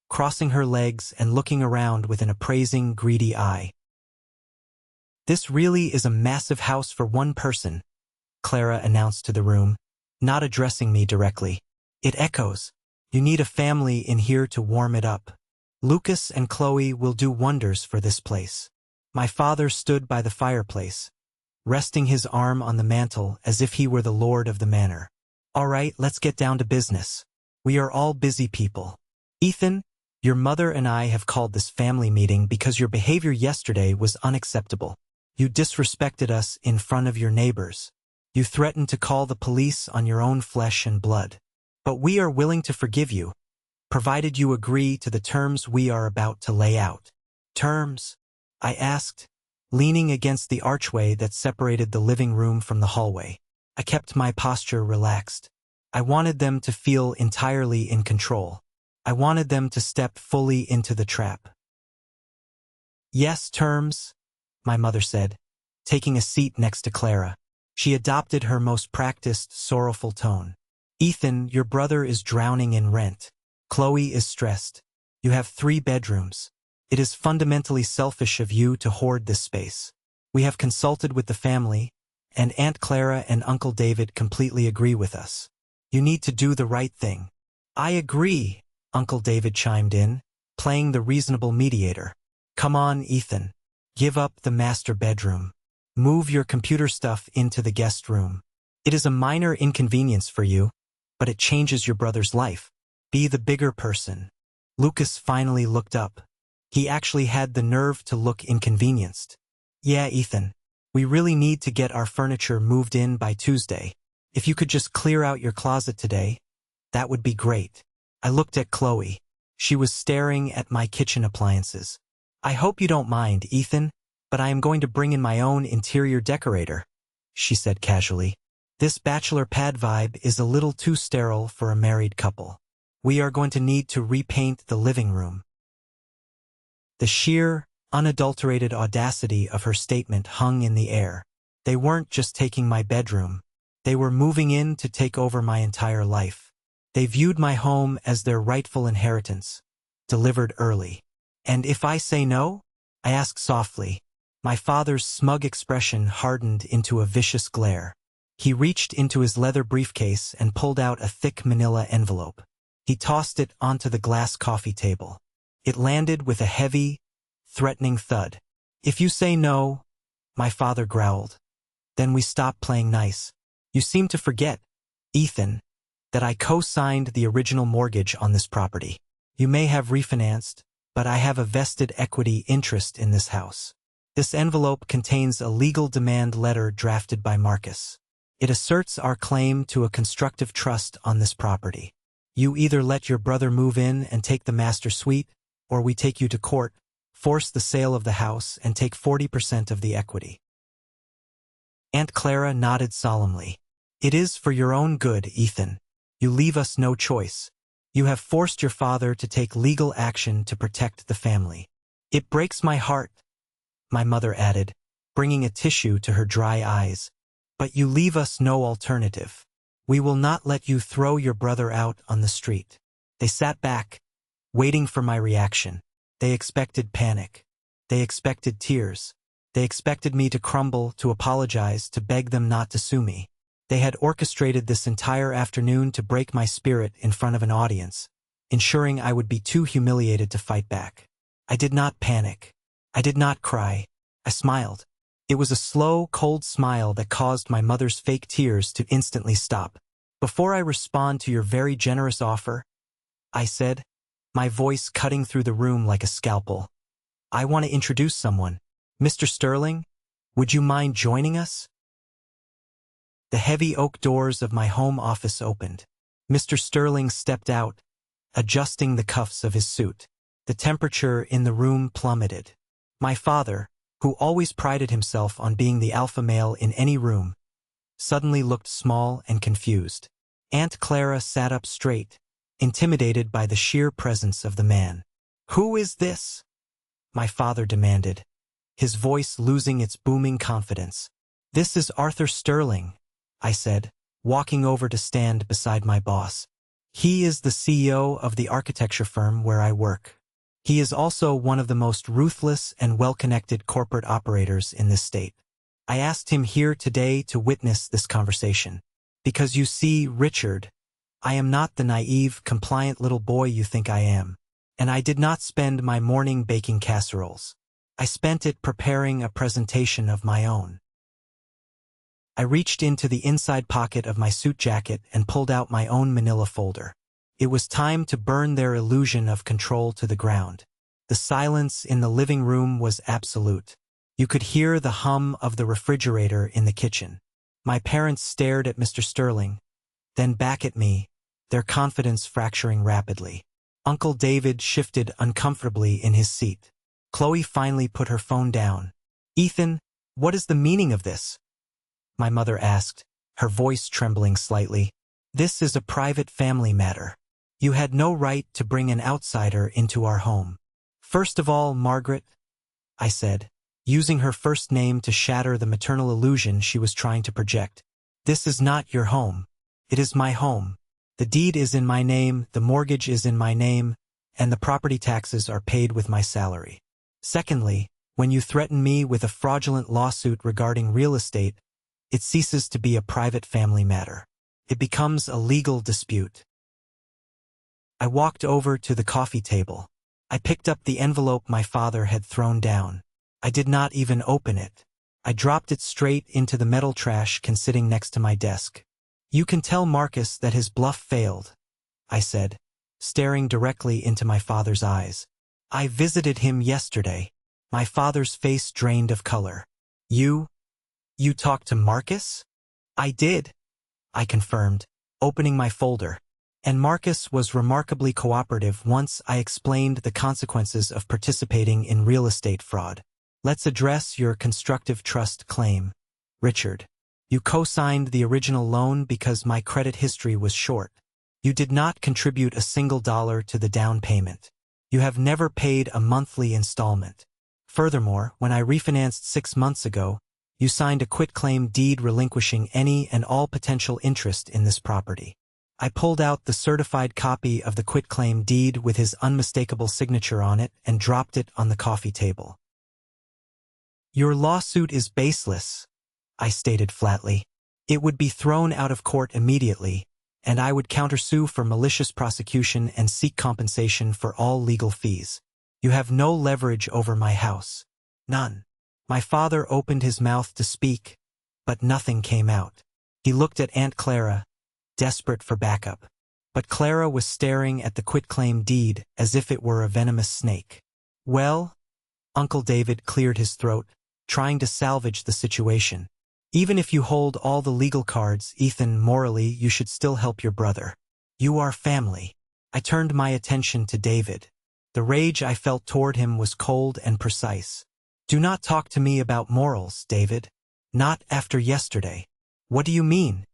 crossing her legs and looking around with an appraising, greedy eye. "This really is a massive house for one person," Clara announced to the room, not addressing me directly. "It echoes. You need a family in here to warm it up. Lucas and Chloe will do wonders for this place." My father stood by the fireplace, resting his arm on the mantel as if he were the lord of the manor. "All right, let's get down to business. We are all busy people. Ethan, your mother and I have called this family meeting because your behavior yesterday was unacceptable. You disrespected us in front of your neighbors. You threatened to call the police on your own flesh and blood. But we are willing to forgive you, provided you agree to the terms we are about to lay out." "Terms?" I asked, leaning against the archway that separated the living room from the hallway. I kept my posture relaxed. I wanted them to feel entirely in control. I wanted them to step fully into the trap. "Yes, terms," my mother said, taking a seat next to Clara. She adopted her most practiced, sorrowful tone. "Ethan, your brother is drowning in rent. Chloe is stressed. You have 3 bedrooms. It is fundamentally selfish of you to hoard this space. We have consulted with the family, and Aunt Clara and Uncle David completely agree with us. You need to do the right thing." "I agree," Uncle David chimed in, playing the reasonable mediator. "Come on, Ethan. Give up the master bedroom. Move your computer stuff into the guest room. It is a minor inconvenience for you, but it changes your brother's life. Be the bigger person." Lucas finally looked up. He actually had the nerve to look inconvenienced. "Yeah, Ethan, we really need to get our furniture moved in by Tuesday. If you could just clear out your closet today, that would be great." I looked at Chloe. She was staring at my kitchen appliances. "I hope you don't mind, Ethan, but I am going to bring in my own interior decorator," she said casually. "This bachelor pad vibe is a little too sterile for a married couple. We are going to need to repaint the living room." The sheer, unadulterated audacity of her statement hung in the air. They weren't just taking my bedroom. They were moving in to take over my entire life. They viewed my home as their rightful inheritance, delivered early. "And if I say no?" I asked softly. My father's smug expression hardened into a vicious glare. He reached into his leather briefcase and pulled out a thick manila envelope. He tossed it onto the glass coffee table. It landed with a heavy, threatening thud. "If you say no," my father growled, "then we stop playing nice. You seem to forget, Ethan, that I co-signed the original mortgage on this property. You may have refinanced, but I have a vested equity interest in this house. This envelope contains a legal demand letter drafted by Marcus. It asserts our claim to a constructive trust on this property. You either let your brother move in and take the master suite, or we take you to court, force the sale of the house, and take 40% of the equity." Aunt Clara nodded solemnly. "It is for your own good, Ethan. You leave us no choice. You have forced your father to take legal action to protect the family. It breaks my heart, my mother added, bringing a tissue to her dry eyes. But you leave us no alternative. We will not let you throw your brother out on the street. They sat back, waiting for my reaction. They expected panic. They expected tears. They expected me to crumble, to apologize, to beg them not to sue me. They had orchestrated this entire afternoon to break my spirit in front of an audience, ensuring I would be too humiliated to fight back. I did not panic. I did not cry. I smiled. It was a slow, cold smile that caused my mother's fake tears to instantly stop. Before I respond to your very generous offer, I said, my voice cutting through the room like a scalpel, I want to introduce someone. Mr. Sterling, would you mind joining us? The heavy oak doors of my home office opened. Mr. Sterling stepped out, adjusting the cuffs of his suit. The temperature in the room plummeted. My father, who always prided himself on being the alpha male in any room, suddenly looked small and confused. Aunt Clara sat up straight, intimidated by the sheer presence of the man. Who is this? My father demanded, his voice losing its booming confidence. This is Arthur Sterling, I said, walking over to stand beside my boss. He is the CEO of the architecture firm where I work. He is also one of the most ruthless and well-connected corporate operators in this state. I asked him here today to witness this conversation. Because you see, Richard, I am not the naive, compliant little boy you think I am. And I did not spend my morning baking casseroles. I spent it preparing a presentation of my own. I reached into the inside pocket of my suit jacket and pulled out my own manila folder. It was time to burn their illusion of control to the ground. The silence in the living room was absolute. You could hear the hum of the refrigerator in the kitchen. My parents stared at Mr. Sterling, then back at me, their confidence fracturing rapidly. Uncle David shifted uncomfortably in his seat. Chloe finally put her phone down. Ethan, what is the meaning of this? My mother asked, her voice trembling slightly. This is a private family matter. You had no right to bring an outsider into our home. First of all, Margaret, I said, using her first name to shatter the maternal illusion she was trying to project. This is not your home. It is my home. The deed is in my name, the mortgage is in my name, and the property taxes are paid with my salary. Secondly, when you threaten me with a fraudulent lawsuit regarding real estate, it ceases to be a private family matter. It becomes a legal dispute. I walked over to the coffee table. I picked up the envelope my father had thrown down. I did not even open it. I dropped it straight into the metal trash can sitting next to my desk. You can tell Marcus that his bluff failed, I said, staring directly into my father's eyes. I visited him yesterday. My father's face drained of color. You talked to Marcus? I did, I confirmed, opening my folder. And Marcus was remarkably cooperative once I explained the consequences of participating in real estate fraud. Let's address your constructive trust claim, Richard. You co-signed the original loan because my credit history was short. You did not contribute a single dollar to the down payment. You have never paid a monthly installment. Furthermore, when I refinanced 6 months ago, you signed a quitclaim deed relinquishing any and all potential interest in this property. I pulled out the certified copy of the quitclaim deed with his unmistakable signature on it and dropped it on the coffee table. Your lawsuit is baseless, I stated flatly. It would be thrown out of court immediately, and I would countersue for malicious prosecution and seek compensation for all legal fees. You have no leverage over my house. None. My father opened his mouth to speak, but nothing came out. He looked at Aunt Clara, desperate for backup. But Clara was staring at the quitclaim deed as if it were a venomous snake. Well, Uncle David cleared his throat, trying to salvage the situation. Even if you hold all the legal cards, Ethan, morally, you should still help your brother. You are family. I turned my attention to David. The rage I felt toward him was cold and precise. Do not talk to me about morals, David. Not after yesterday. What do you mean?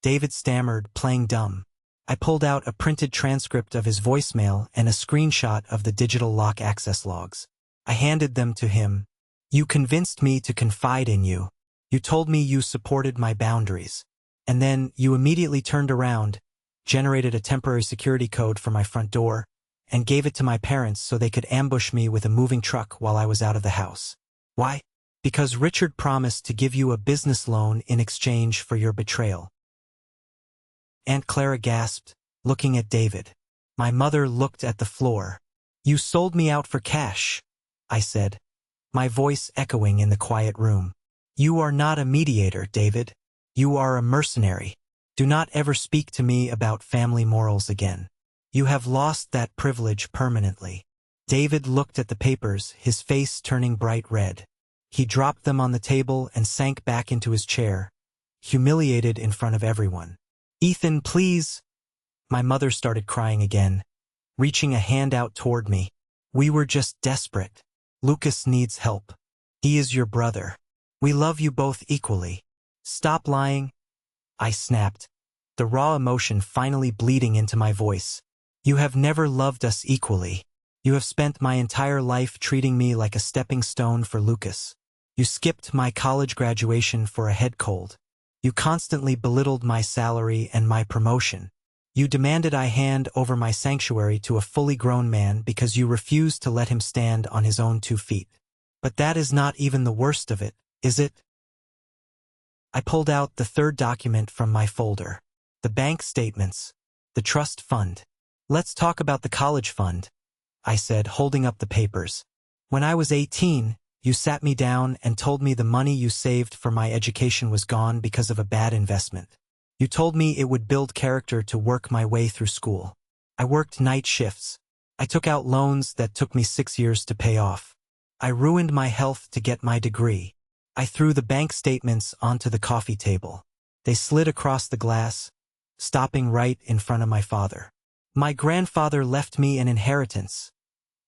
David stammered, playing dumb. I pulled out a printed transcript of his voicemail and a screenshot of the digital lock access logs. I handed them to him. You convinced me to confide in you. You told me you supported my boundaries. And then you immediately turned around, generated a temporary security code for my front door, and gave it to my parents so they could ambush me with a moving truck while I was out of the house. Why? Because Richard promised to give you a business loan in exchange for your betrayal. Aunt Clara gasped, looking at David. My mother looked at the floor. You sold me out for cash, I said, my voice echoing in the quiet room. You are not a mediator, David. You are a mercenary. Do not ever speak to me about family morals again. You have lost that privilege permanently. David looked at the papers, his face turning bright red. He dropped them on the table and sank back into his chair, humiliated in front of everyone. Ethan, please. My mother started crying again, reaching a hand out toward me. We were just desperate. Lucas needs help. He is your brother. We love you both equally. Stop lying. I snapped, the raw emotion finally bleeding into my voice. You have never loved us equally. You have spent my entire life treating me like a stepping stone for Lucas. You skipped my college graduation for a head cold. You constantly belittled my salary and my promotion. You demanded I hand over my sanctuary to a fully grown man because you refused to let him stand on his own 2 feet. But that is not even the worst of it, is it? I pulled out the third document from my folder. The bank statements. The trust fund. Let's talk about the college fund, I said, holding up the papers. When I was 18, you sat me down and told me the money you saved for my education was gone because of a bad investment. You told me it would build character to work my way through school. I worked night shifts. I took out loans that took me 6 years to pay off. I ruined my health to get my degree. I threw the bank statements onto the coffee table. They slid across the glass, stopping right in front of my father. My grandfather left me an inheritance,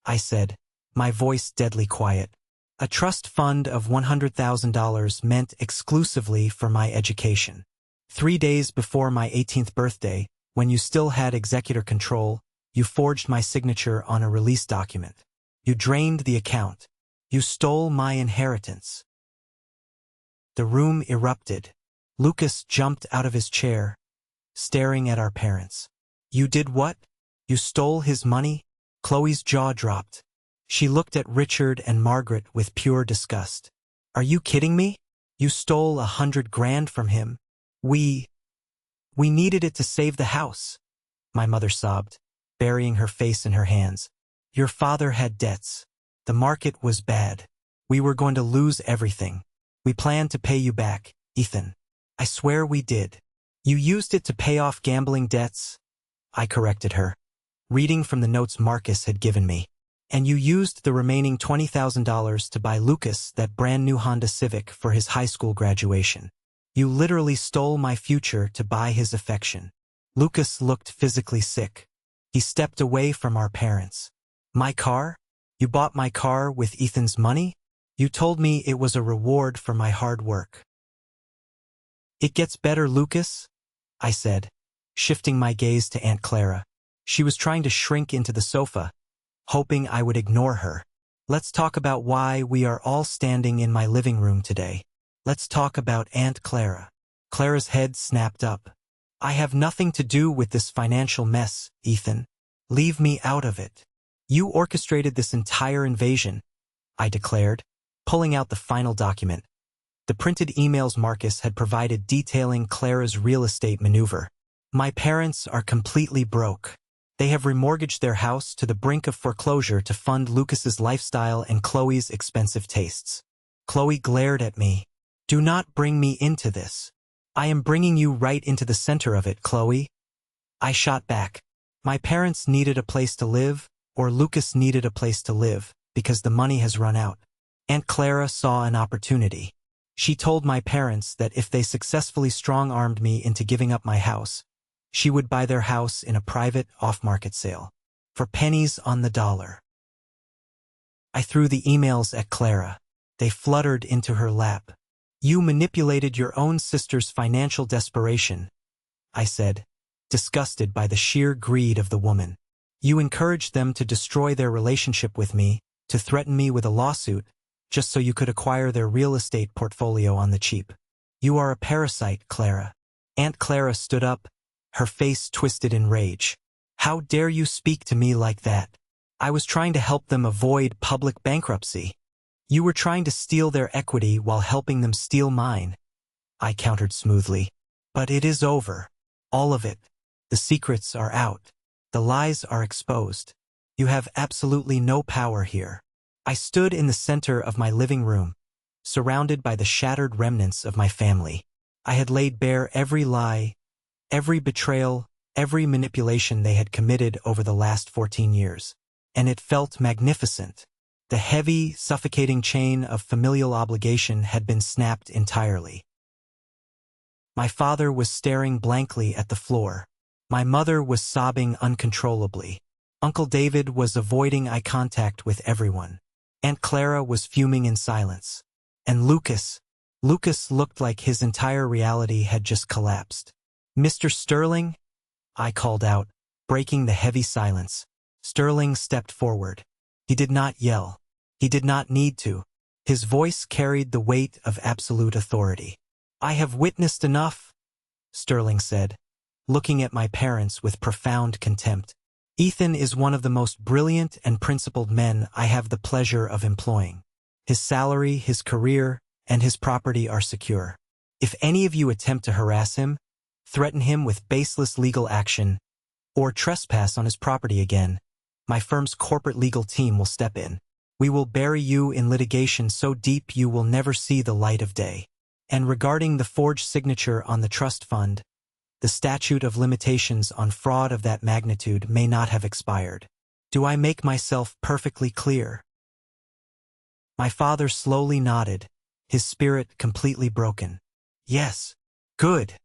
I said, my voice deadly quiet. A trust fund of $100,000 meant exclusively for my education. 3 days before my 18th birthday, when you still had executor control, you forged my signature on a release document. You drained the account. You stole my inheritance. The room erupted. Lucas jumped out of his chair, staring at our parents. You did what? You stole his money? Chloe's jaw dropped. She looked at Richard and Margaret with pure disgust. Are you kidding me? You stole $100,000 from him. We needed it to save the house. My mother sobbed, burying her face in her hands. Your father had debts. The market was bad. We were going to lose everything. We planned to pay you back, Ethan. I swear we did. You used it to pay off gambling debts, I corrected her, reading from the notes Marcus had given me. And you used the remaining $20,000 to buy Lucas that brand new Honda Civic for his high school graduation. You literally stole my future to buy his affection. Lucas looked physically sick. He stepped away from our parents. My car? You bought my car with Ethan's money? You told me it was a reward for my hard work. It gets better, Lucas, I said, shifting my gaze to Aunt Clara. She was trying to shrink into the sofa, hoping I would ignore her. Let's talk about why we are all standing in my living room today. Let's talk about Aunt Clara. Clara's head snapped up. I have nothing to do with this financial mess, Ethan. Leave me out of it. You orchestrated this entire invasion, I declared, pulling out the final document. The printed emails Marcus had provided detailing Clara's real estate maneuver. My parents are completely broke. They have remortgaged their house to the brink of foreclosure to fund Lucas's lifestyle and Chloe's expensive tastes. Chloe glared at me. Do not bring me into this. I am bringing you right into the center of it, Chloe. I shot back. My parents needed a place to live, or Lucas needed a place to live, because the money has run out. Aunt Clara saw an opportunity. She told my parents that if they successfully strong-armed me into giving up my house, she would buy their house in a private, off-market sale, for pennies on the dollar. I threw the emails at Clara. They fluttered into her lap. You manipulated your own sister's financial desperation, I said, disgusted by the sheer greed of the woman. You encouraged them to destroy their relationship with me, to threaten me with a lawsuit, just so you could acquire their real estate portfolio on the cheap. You are a parasite, Clara. Aunt Clara stood up, her face twisted in rage. How dare you speak to me like that? I was trying to help them avoid public bankruptcy. You were trying to steal their equity while helping them steal mine. I countered smoothly. But it is over. All of it. The secrets are out. The lies are exposed. You have absolutely no power here. I stood in the center of my living room, surrounded by the shattered remnants of my family. I had laid bare every lie, every betrayal, every manipulation they had committed over the last 14 years. And it felt magnificent. The heavy, suffocating chain of familial obligation had been snapped entirely. My father was staring blankly at the floor. My mother was sobbing uncontrollably. Uncle David was avoiding eye contact with everyone. Aunt Clara was fuming in silence. And Lucas looked like his entire reality had just collapsed. "Mr. Sterling?" I called out, breaking the heavy silence. Sterling stepped forward. He did not yell. He did not need to. His voice carried the weight of absolute authority. "I have witnessed enough," Sterling said, looking at my parents with profound contempt. "Ethan is one of the most brilliant and principled men I have the pleasure of employing. His salary, his career, and his property are secure. If any of you attempt to harass him, threaten him with baseless legal action, or trespass on his property again, my firm's corporate legal team will step in. We will bury you in litigation so deep you will never see the light of day. And regarding the forged signature on the trust fund, the statute of limitations on fraud of that magnitude may not have expired. Do I make myself perfectly clear?" My father slowly nodded, his spirit completely broken. "Yes. Good,"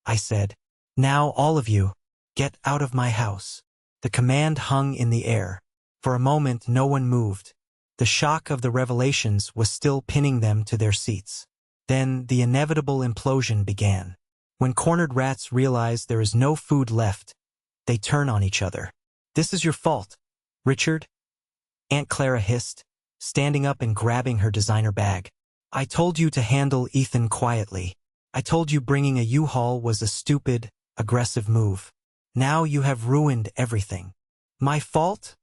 I said. "Now all of you, get out of my house." The command hung in the air. For a moment no one moved. The shock of the revelations was still pinning them to their seats. Then the inevitable implosion began. When cornered rats realize there is no food left, they turn on each other. "This is your fault, Richard," Aunt Clara hissed, standing up and grabbing her designer bag. "I told you to handle Ethan quietly. I told you bringing a U-Haul was a stupid, aggressive move. Now you have ruined everything." "My fault?"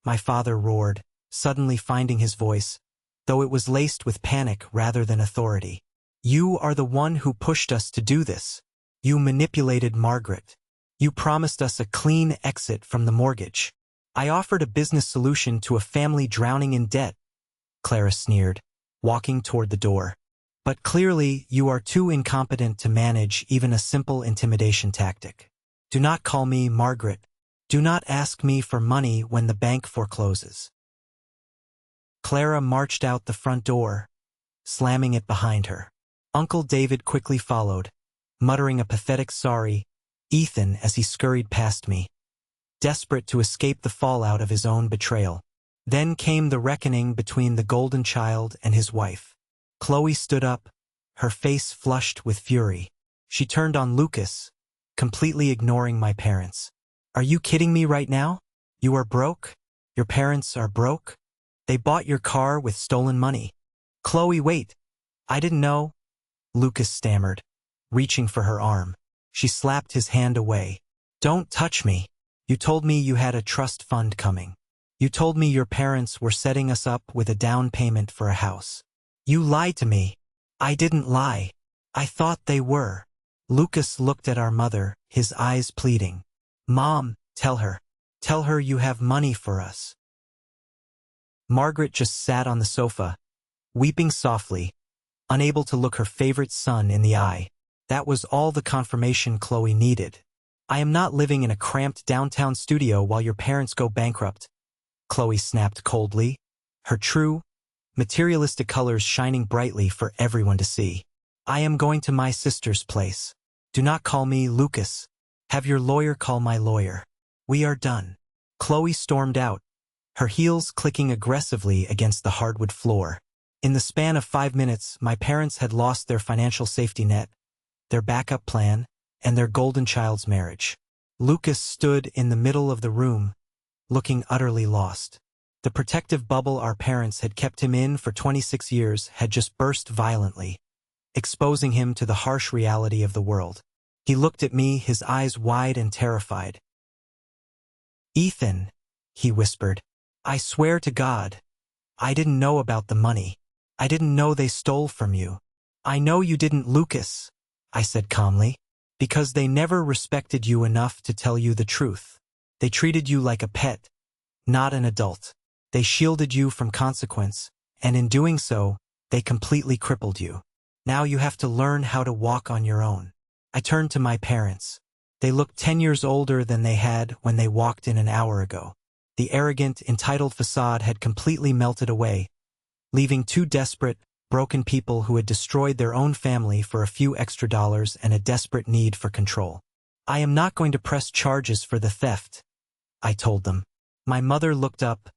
my father roared, suddenly finding his voice, though it was laced with panic rather than authority. "You are the one who pushed us to do this. You manipulated Margaret. You promised us a clean exit from the mortgage. I offered a business solution to a family drowning in debt," Clara sneered, walking toward the door. "But clearly you are too incompetent to manage even a simple intimidation tactic. Do not call me Margaret. Do not ask me for money when the bank forecloses." Clara marched out the front door, slamming it behind her. Uncle David quickly followed, muttering a pathetic sorry, Ethan, as he scurried past me, desperate to escape the fallout of his own betrayal. Then came the reckoning between the golden child and his wife. Chloe stood up, her face flushed with fury. She turned on Lucas, completely ignoring my parents. "Are you kidding me right now? You are broke? Your parents are broke? They bought your car with stolen money." "Chloe, wait. I didn't know," Lucas stammered, reaching for her arm. She slapped his hand away. "Don't touch me. You told me you had a trust fund coming. You told me your parents were setting us up with a down payment for a house. You lied to me." "I didn't lie. I thought they were." Lucas looked at our mother, his eyes pleading. "Mom, tell her. Tell her you have money for us." Margaret just sat on the sofa, weeping softly, unable to look her favorite son in the eye. That was all the confirmation Chloe needed. "I am not living in a cramped downtown studio while your parents go bankrupt," Chloe snapped coldly, her true, materialistic colors shining brightly for everyone to see. "I am going to my sister's place. Do not call me Lucas. Have your lawyer call my lawyer. We are done." Chloe stormed out, her heels clicking aggressively against the hardwood floor. In the span of 5 minutes, my parents had lost their financial safety net, their backup plan, and their golden child's marriage. Lucas stood in the middle of the room, looking utterly lost. The protective bubble our parents had kept him in for 26 years had just burst violently, exposing him to the harsh reality of the world. He looked at me, his eyes wide and terrified. "Ethan," he whispered, "I swear to God, I didn't know about the money. I didn't know they stole from you." "I know you didn't, Lucas," I said calmly, "because they never respected you enough to tell you the truth. They treated you like a pet, not an adult. They shielded you from consequence, and in doing so, they completely crippled you. Now you have to learn how to walk on your own." I turned to my parents. They looked 10 years older than they had when they walked in an hour ago. The arrogant, entitled facade had completely melted away, leaving two desperate, broken people who had destroyed their own family for a few extra dollars and a desperate need for control. "I am not going to press charges for the theft," I told them. My mother looked up,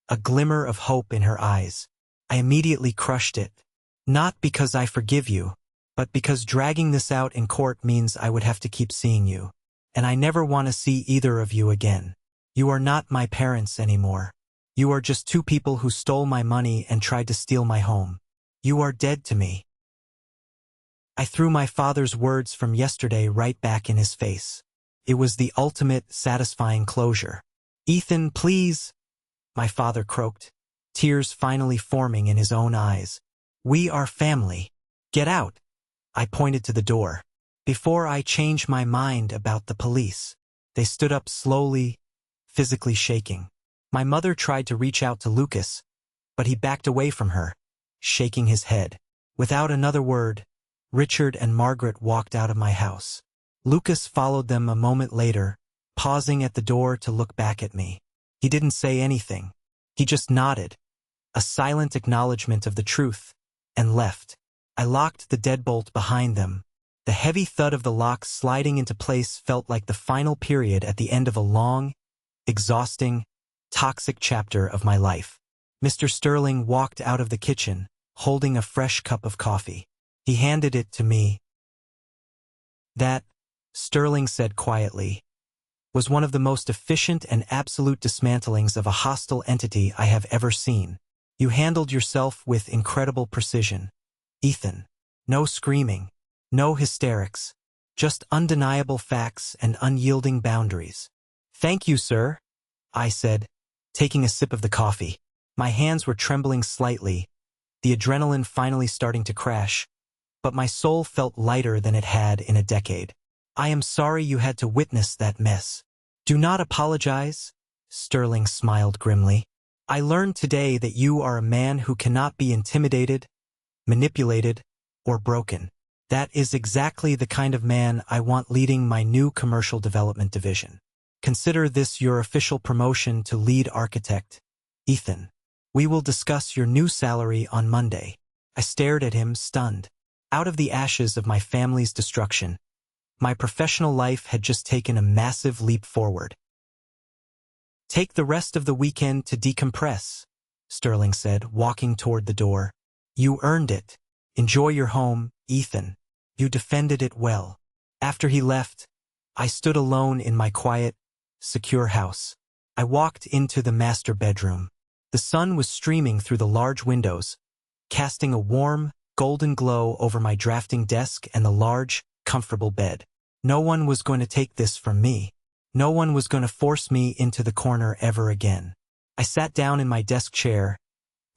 a glimmer of hope in her eyes. I immediately crushed it. "Not because I forgive you, but because dragging this out in court means I would have to keep seeing you. And I never want to see either of you again. You are not my parents anymore. You are just two people who stole my money and tried to steal my home. You are dead to me." I threw my father's words from yesterday right back in his face. It was the ultimate, satisfying closure. "Ethan, please," my father croaked, tears finally forming in his own eyes. "We are family. Get out." I pointed to the door. "Before I change my mind about the police." They stood up slowly, physically shaking. My mother tried to reach out to Lucas, but he backed away from her, shaking his head. Without another word, Richard and Margaret walked out of my house. Lucas followed them a moment later, pausing at the door to look back at me. He didn't say anything. He just nodded, a silent acknowledgement of the truth, and left. I locked the deadbolt behind them. The heavy thud of the lock sliding into place felt like the final period at the end of a long, exhausting, toxic chapter of my life. Mr. Sterling walked out of the kitchen, holding a fresh cup of coffee. He handed it to me. "That," Sterling said quietly, "was one of the most efficient and absolute dismantlings of a hostile entity I have ever seen. You handled yourself with incredible precision, Ethan. No screaming, no hysterics, just undeniable facts and unyielding boundaries." "Thank you, sir," I said, taking a sip of the coffee. My hands were trembling slightly, the adrenaline finally starting to crash, but my soul felt lighter than it had in a decade. "I am sorry you had to witness that mess." "Do not apologize," Sterling smiled grimly. "I learned today that you are a man who cannot be intimidated, manipulated, or broken. That is exactly the kind of man I want leading my new commercial development division. Consider this your official promotion to lead architect, Ethan. We will discuss your new salary on Monday." I stared at him, stunned. Out of the ashes of my family's destruction, my professional life had just taken a massive leap forward. "Take the rest of the weekend to decompress," Sterling said, walking toward the door. "You earned it. Enjoy your home, Ethan. You defended it well." After he left, I stood alone in my quiet, secure house. I walked into the master bedroom. The sun was streaming through the large windows, casting a warm, golden glow over my drafting desk and the large, comfortable bed. No one was going to take this from me. No one was going to force me into the corner ever again. I sat down in my desk chair,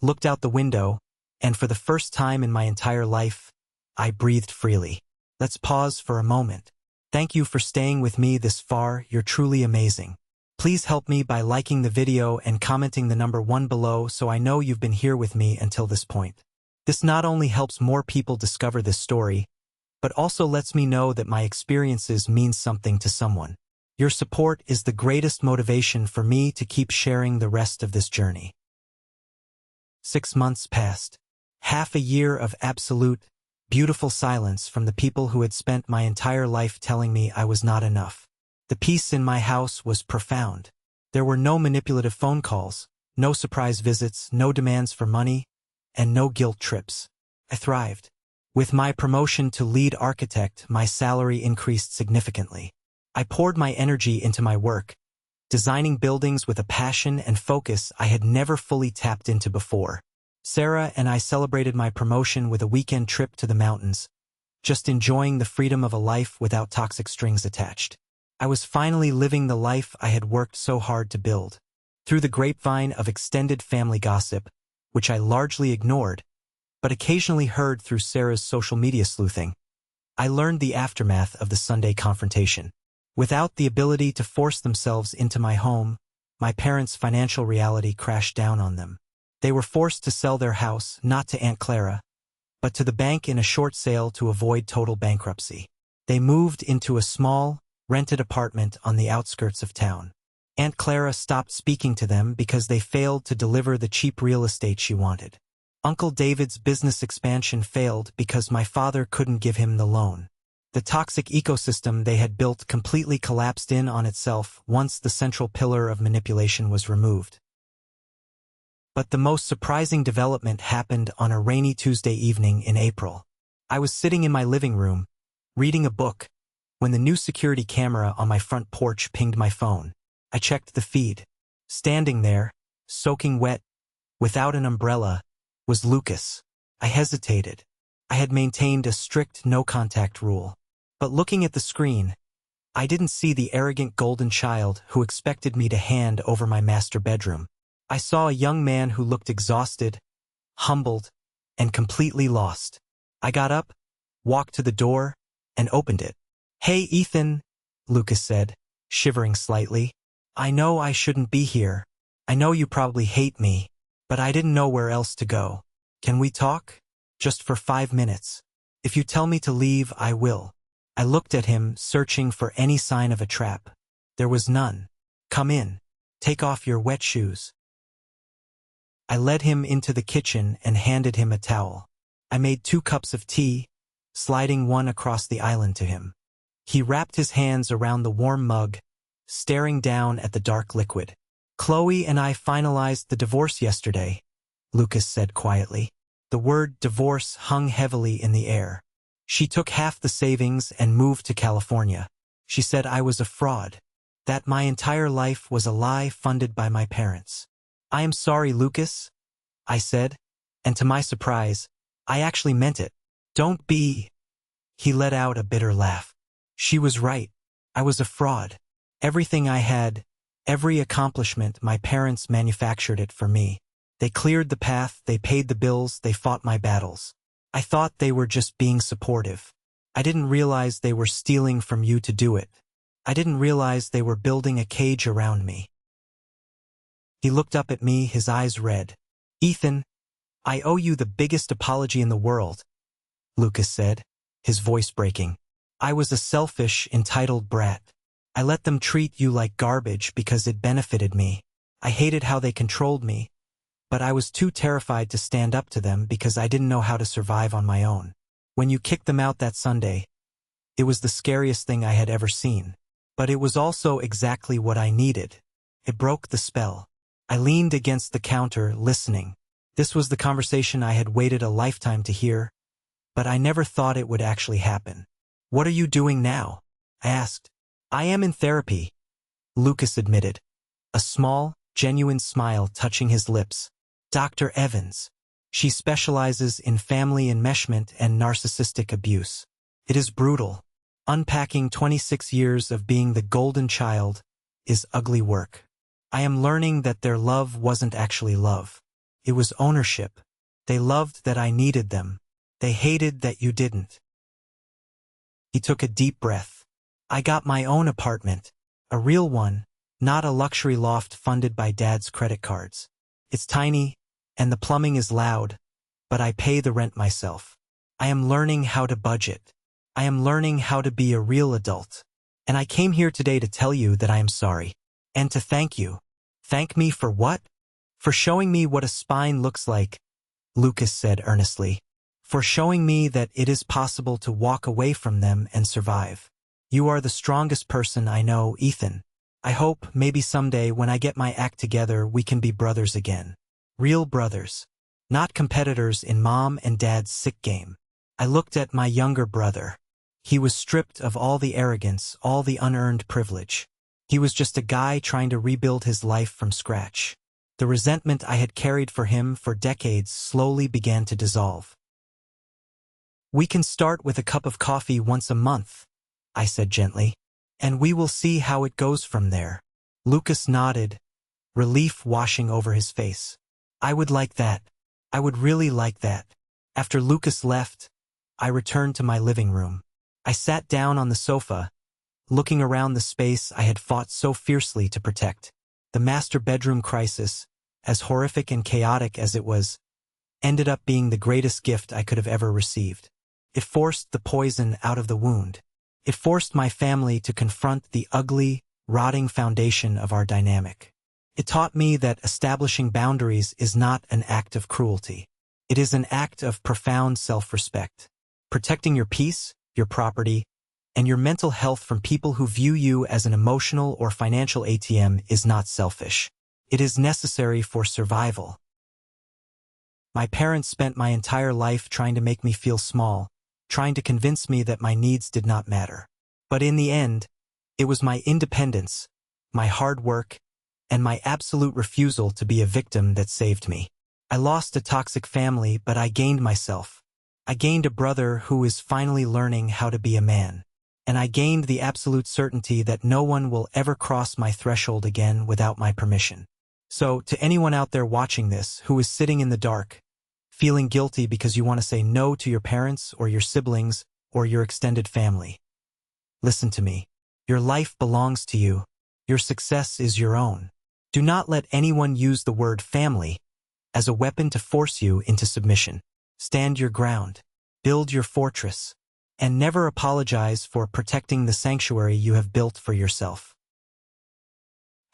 looked out the window, and for the first time in my entire life, I breathed freely. Let's pause for a moment. Thank you for staying with me this far. You're truly amazing. Please help me by liking the video and commenting the number 1 below so I know you've been here with me until this point. This not only helps more people discover this story, but also lets me know that my experiences mean something to someone. Your support is the greatest motivation for me to keep sharing the rest of this journey. 6 months passed. Half a year of absolute, beautiful silence from the people who had spent my entire life telling me I was not enough. The peace in my house was profound. There were no manipulative phone calls, no surprise visits, no demands for money, and no guilt trips. I thrived. With my promotion to lead architect, my salary increased significantly. I poured my energy into my work, designing buildings with a passion and focus I had never fully tapped into before. Sarah and I celebrated my promotion with a weekend trip to the mountains, just enjoying the freedom of a life without toxic strings attached. I was finally living the life I had worked so hard to build. Through the grapevine of extended family gossip, which I largely ignored, but occasionally heard through Sarah's social media sleuthing, I learned the aftermath of the Sunday confrontation. Without the ability to force themselves into my home, my parents' financial reality crashed down on them. They were forced to sell their house, not to Aunt Clara, but to the bank in a short sale to avoid total bankruptcy. They moved into a small, rented apartment on the outskirts of town. Aunt Clara stopped speaking to them because they failed to deliver the cheap real estate she wanted. Uncle David's business expansion failed because my father couldn't give him the loan. The toxic ecosystem they had built completely collapsed in on itself once the central pillar of manipulation was removed. But the most surprising development happened on a rainy Tuesday evening in April. I was sitting in my living room, reading a book, when the new security camera on my front porch pinged my phone. I checked the feed. Standing there, soaking wet, without an umbrella, was Lucas. I hesitated. I had maintained a strict no-contact rule. But looking at the screen, I didn't see the arrogant golden child who expected me to hand over my master bedroom. I saw a young man who looked exhausted, humbled, and completely lost. I got up, walked to the door, and opened it. "Hey, Ethan," Lucas said, shivering slightly. "I know I shouldn't be here. I know you probably hate me, but I didn't know where else to go. Can we talk? Just for 5 minutes. If you tell me to leave, I will." I looked at him, searching for any sign of a trap. There was none. "Come in. Take off your wet shoes." I led him into the kitchen and handed him a towel. I made 2 cups of tea, sliding one across the island to him. He wrapped his hands around the warm mug, staring down at the dark liquid. "Chloe and I finalized the divorce yesterday," Lucas said quietly. The word divorce hung heavily in the air. "She took half the savings and moved to California. She said I was a fraud, that my entire life was a lie funded by my parents." "I am sorry, Lucas," I said, and to my surprise, I actually meant it. "Don't be." He let out a bitter laugh. "She was right. I was a fraud. Everything I had, every accomplishment, my parents manufactured it for me. They cleared the path, they paid the bills, they fought my battles. I thought they were just being supportive. I didn't realize they were stealing from you to do it. I didn't realize they were building a cage around me." He looked up at me, his eyes red. "Ethan, I owe you the biggest apology in the world," Lucas said, his voice breaking. "I was a selfish, entitled brat. I let them treat you like garbage because it benefited me. I hated how they controlled me, but I was too terrified to stand up to them because I didn't know how to survive on my own. When you kicked them out that Sunday, it was the scariest thing I had ever seen. But it was also exactly what I needed. It broke the spell." I leaned against the counter, listening. This was the conversation I had waited a lifetime to hear, but I never thought it would actually happen. "What are you doing now?" I asked. "I am in therapy," Lucas admitted, a small, genuine smile touching his lips. "Dr. Evans. She specializes in family enmeshment and narcissistic abuse. It is brutal. Unpacking 26 years of being the golden child is ugly work. I am learning that their love wasn't actually love. It was ownership. They loved that I needed them. They hated that you didn't." He took a deep breath. "I got my own apartment. A real one, not a luxury loft funded by Dad's credit cards. It's tiny, and the plumbing is loud, but I pay the rent myself. I am learning how to budget. I am learning how to be a real adult. And I came here today to tell you that I am sorry. And to thank you." "Thank me for what?" "For showing me what a spine looks like," Lucas said earnestly. "For showing me that it is possible to walk away from them and survive. You are the strongest person I know, Ethan. I hope maybe someday when I get my act together we can be brothers again. Real brothers. Not competitors in mom and dad's sick game." I looked at my younger brother. He was stripped of all the arrogance, all the unearned privilege. He was just a guy trying to rebuild his life from scratch. The resentment I had carried for him for decades slowly began to dissolve. "We can start with a cup of coffee once a month," I said gently, "and we will see how it goes from there." Lucas nodded, relief washing over his face. "I would like that. I would really like that." After Lucas left, I returned to my living room. I sat down on the sofa, looking around the space I had fought so fiercely to protect. The master bedroom crisis, as horrific and chaotic as it was, ended up being the greatest gift I could have ever received. It forced the poison out of the wound. It forced my family to confront the ugly, rotting foundation of our dynamic. It taught me that establishing boundaries is not an act of cruelty. It is an act of profound self-respect. Protecting your peace, your property, and your mental health from people who view you as an emotional or financial ATM is not selfish. It is necessary for survival. My parents spent my entire life trying to make me feel small, trying to convince me that my needs did not matter. But in the end, it was my independence, my hard work, and my absolute refusal to be a victim that saved me. I lost a toxic family, but I gained myself. I gained a brother who is finally learning how to be a man. And I gained the absolute certainty that no one will ever cross my threshold again without my permission. So, to anyone out there watching this who is sitting in the dark, feeling guilty because you want to say no to your parents or your siblings or your extended family, listen to me. Your life belongs to you. Your success is your own. Do not let anyone use the word family as a weapon to force you into submission. Stand your ground, build your fortress, and never apologize for protecting the sanctuary you have built for yourself.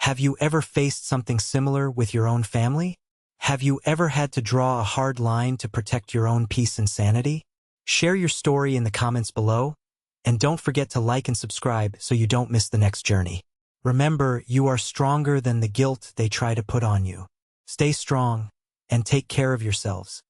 Have you ever faced something similar with your own family? Have you ever had to draw a hard line to protect your own peace and sanity? Share your story in the comments below, and don't forget to like and subscribe so you don't miss the next journey. Remember, you are stronger than the guilt they try to put on you. Stay strong, and take care of yourselves.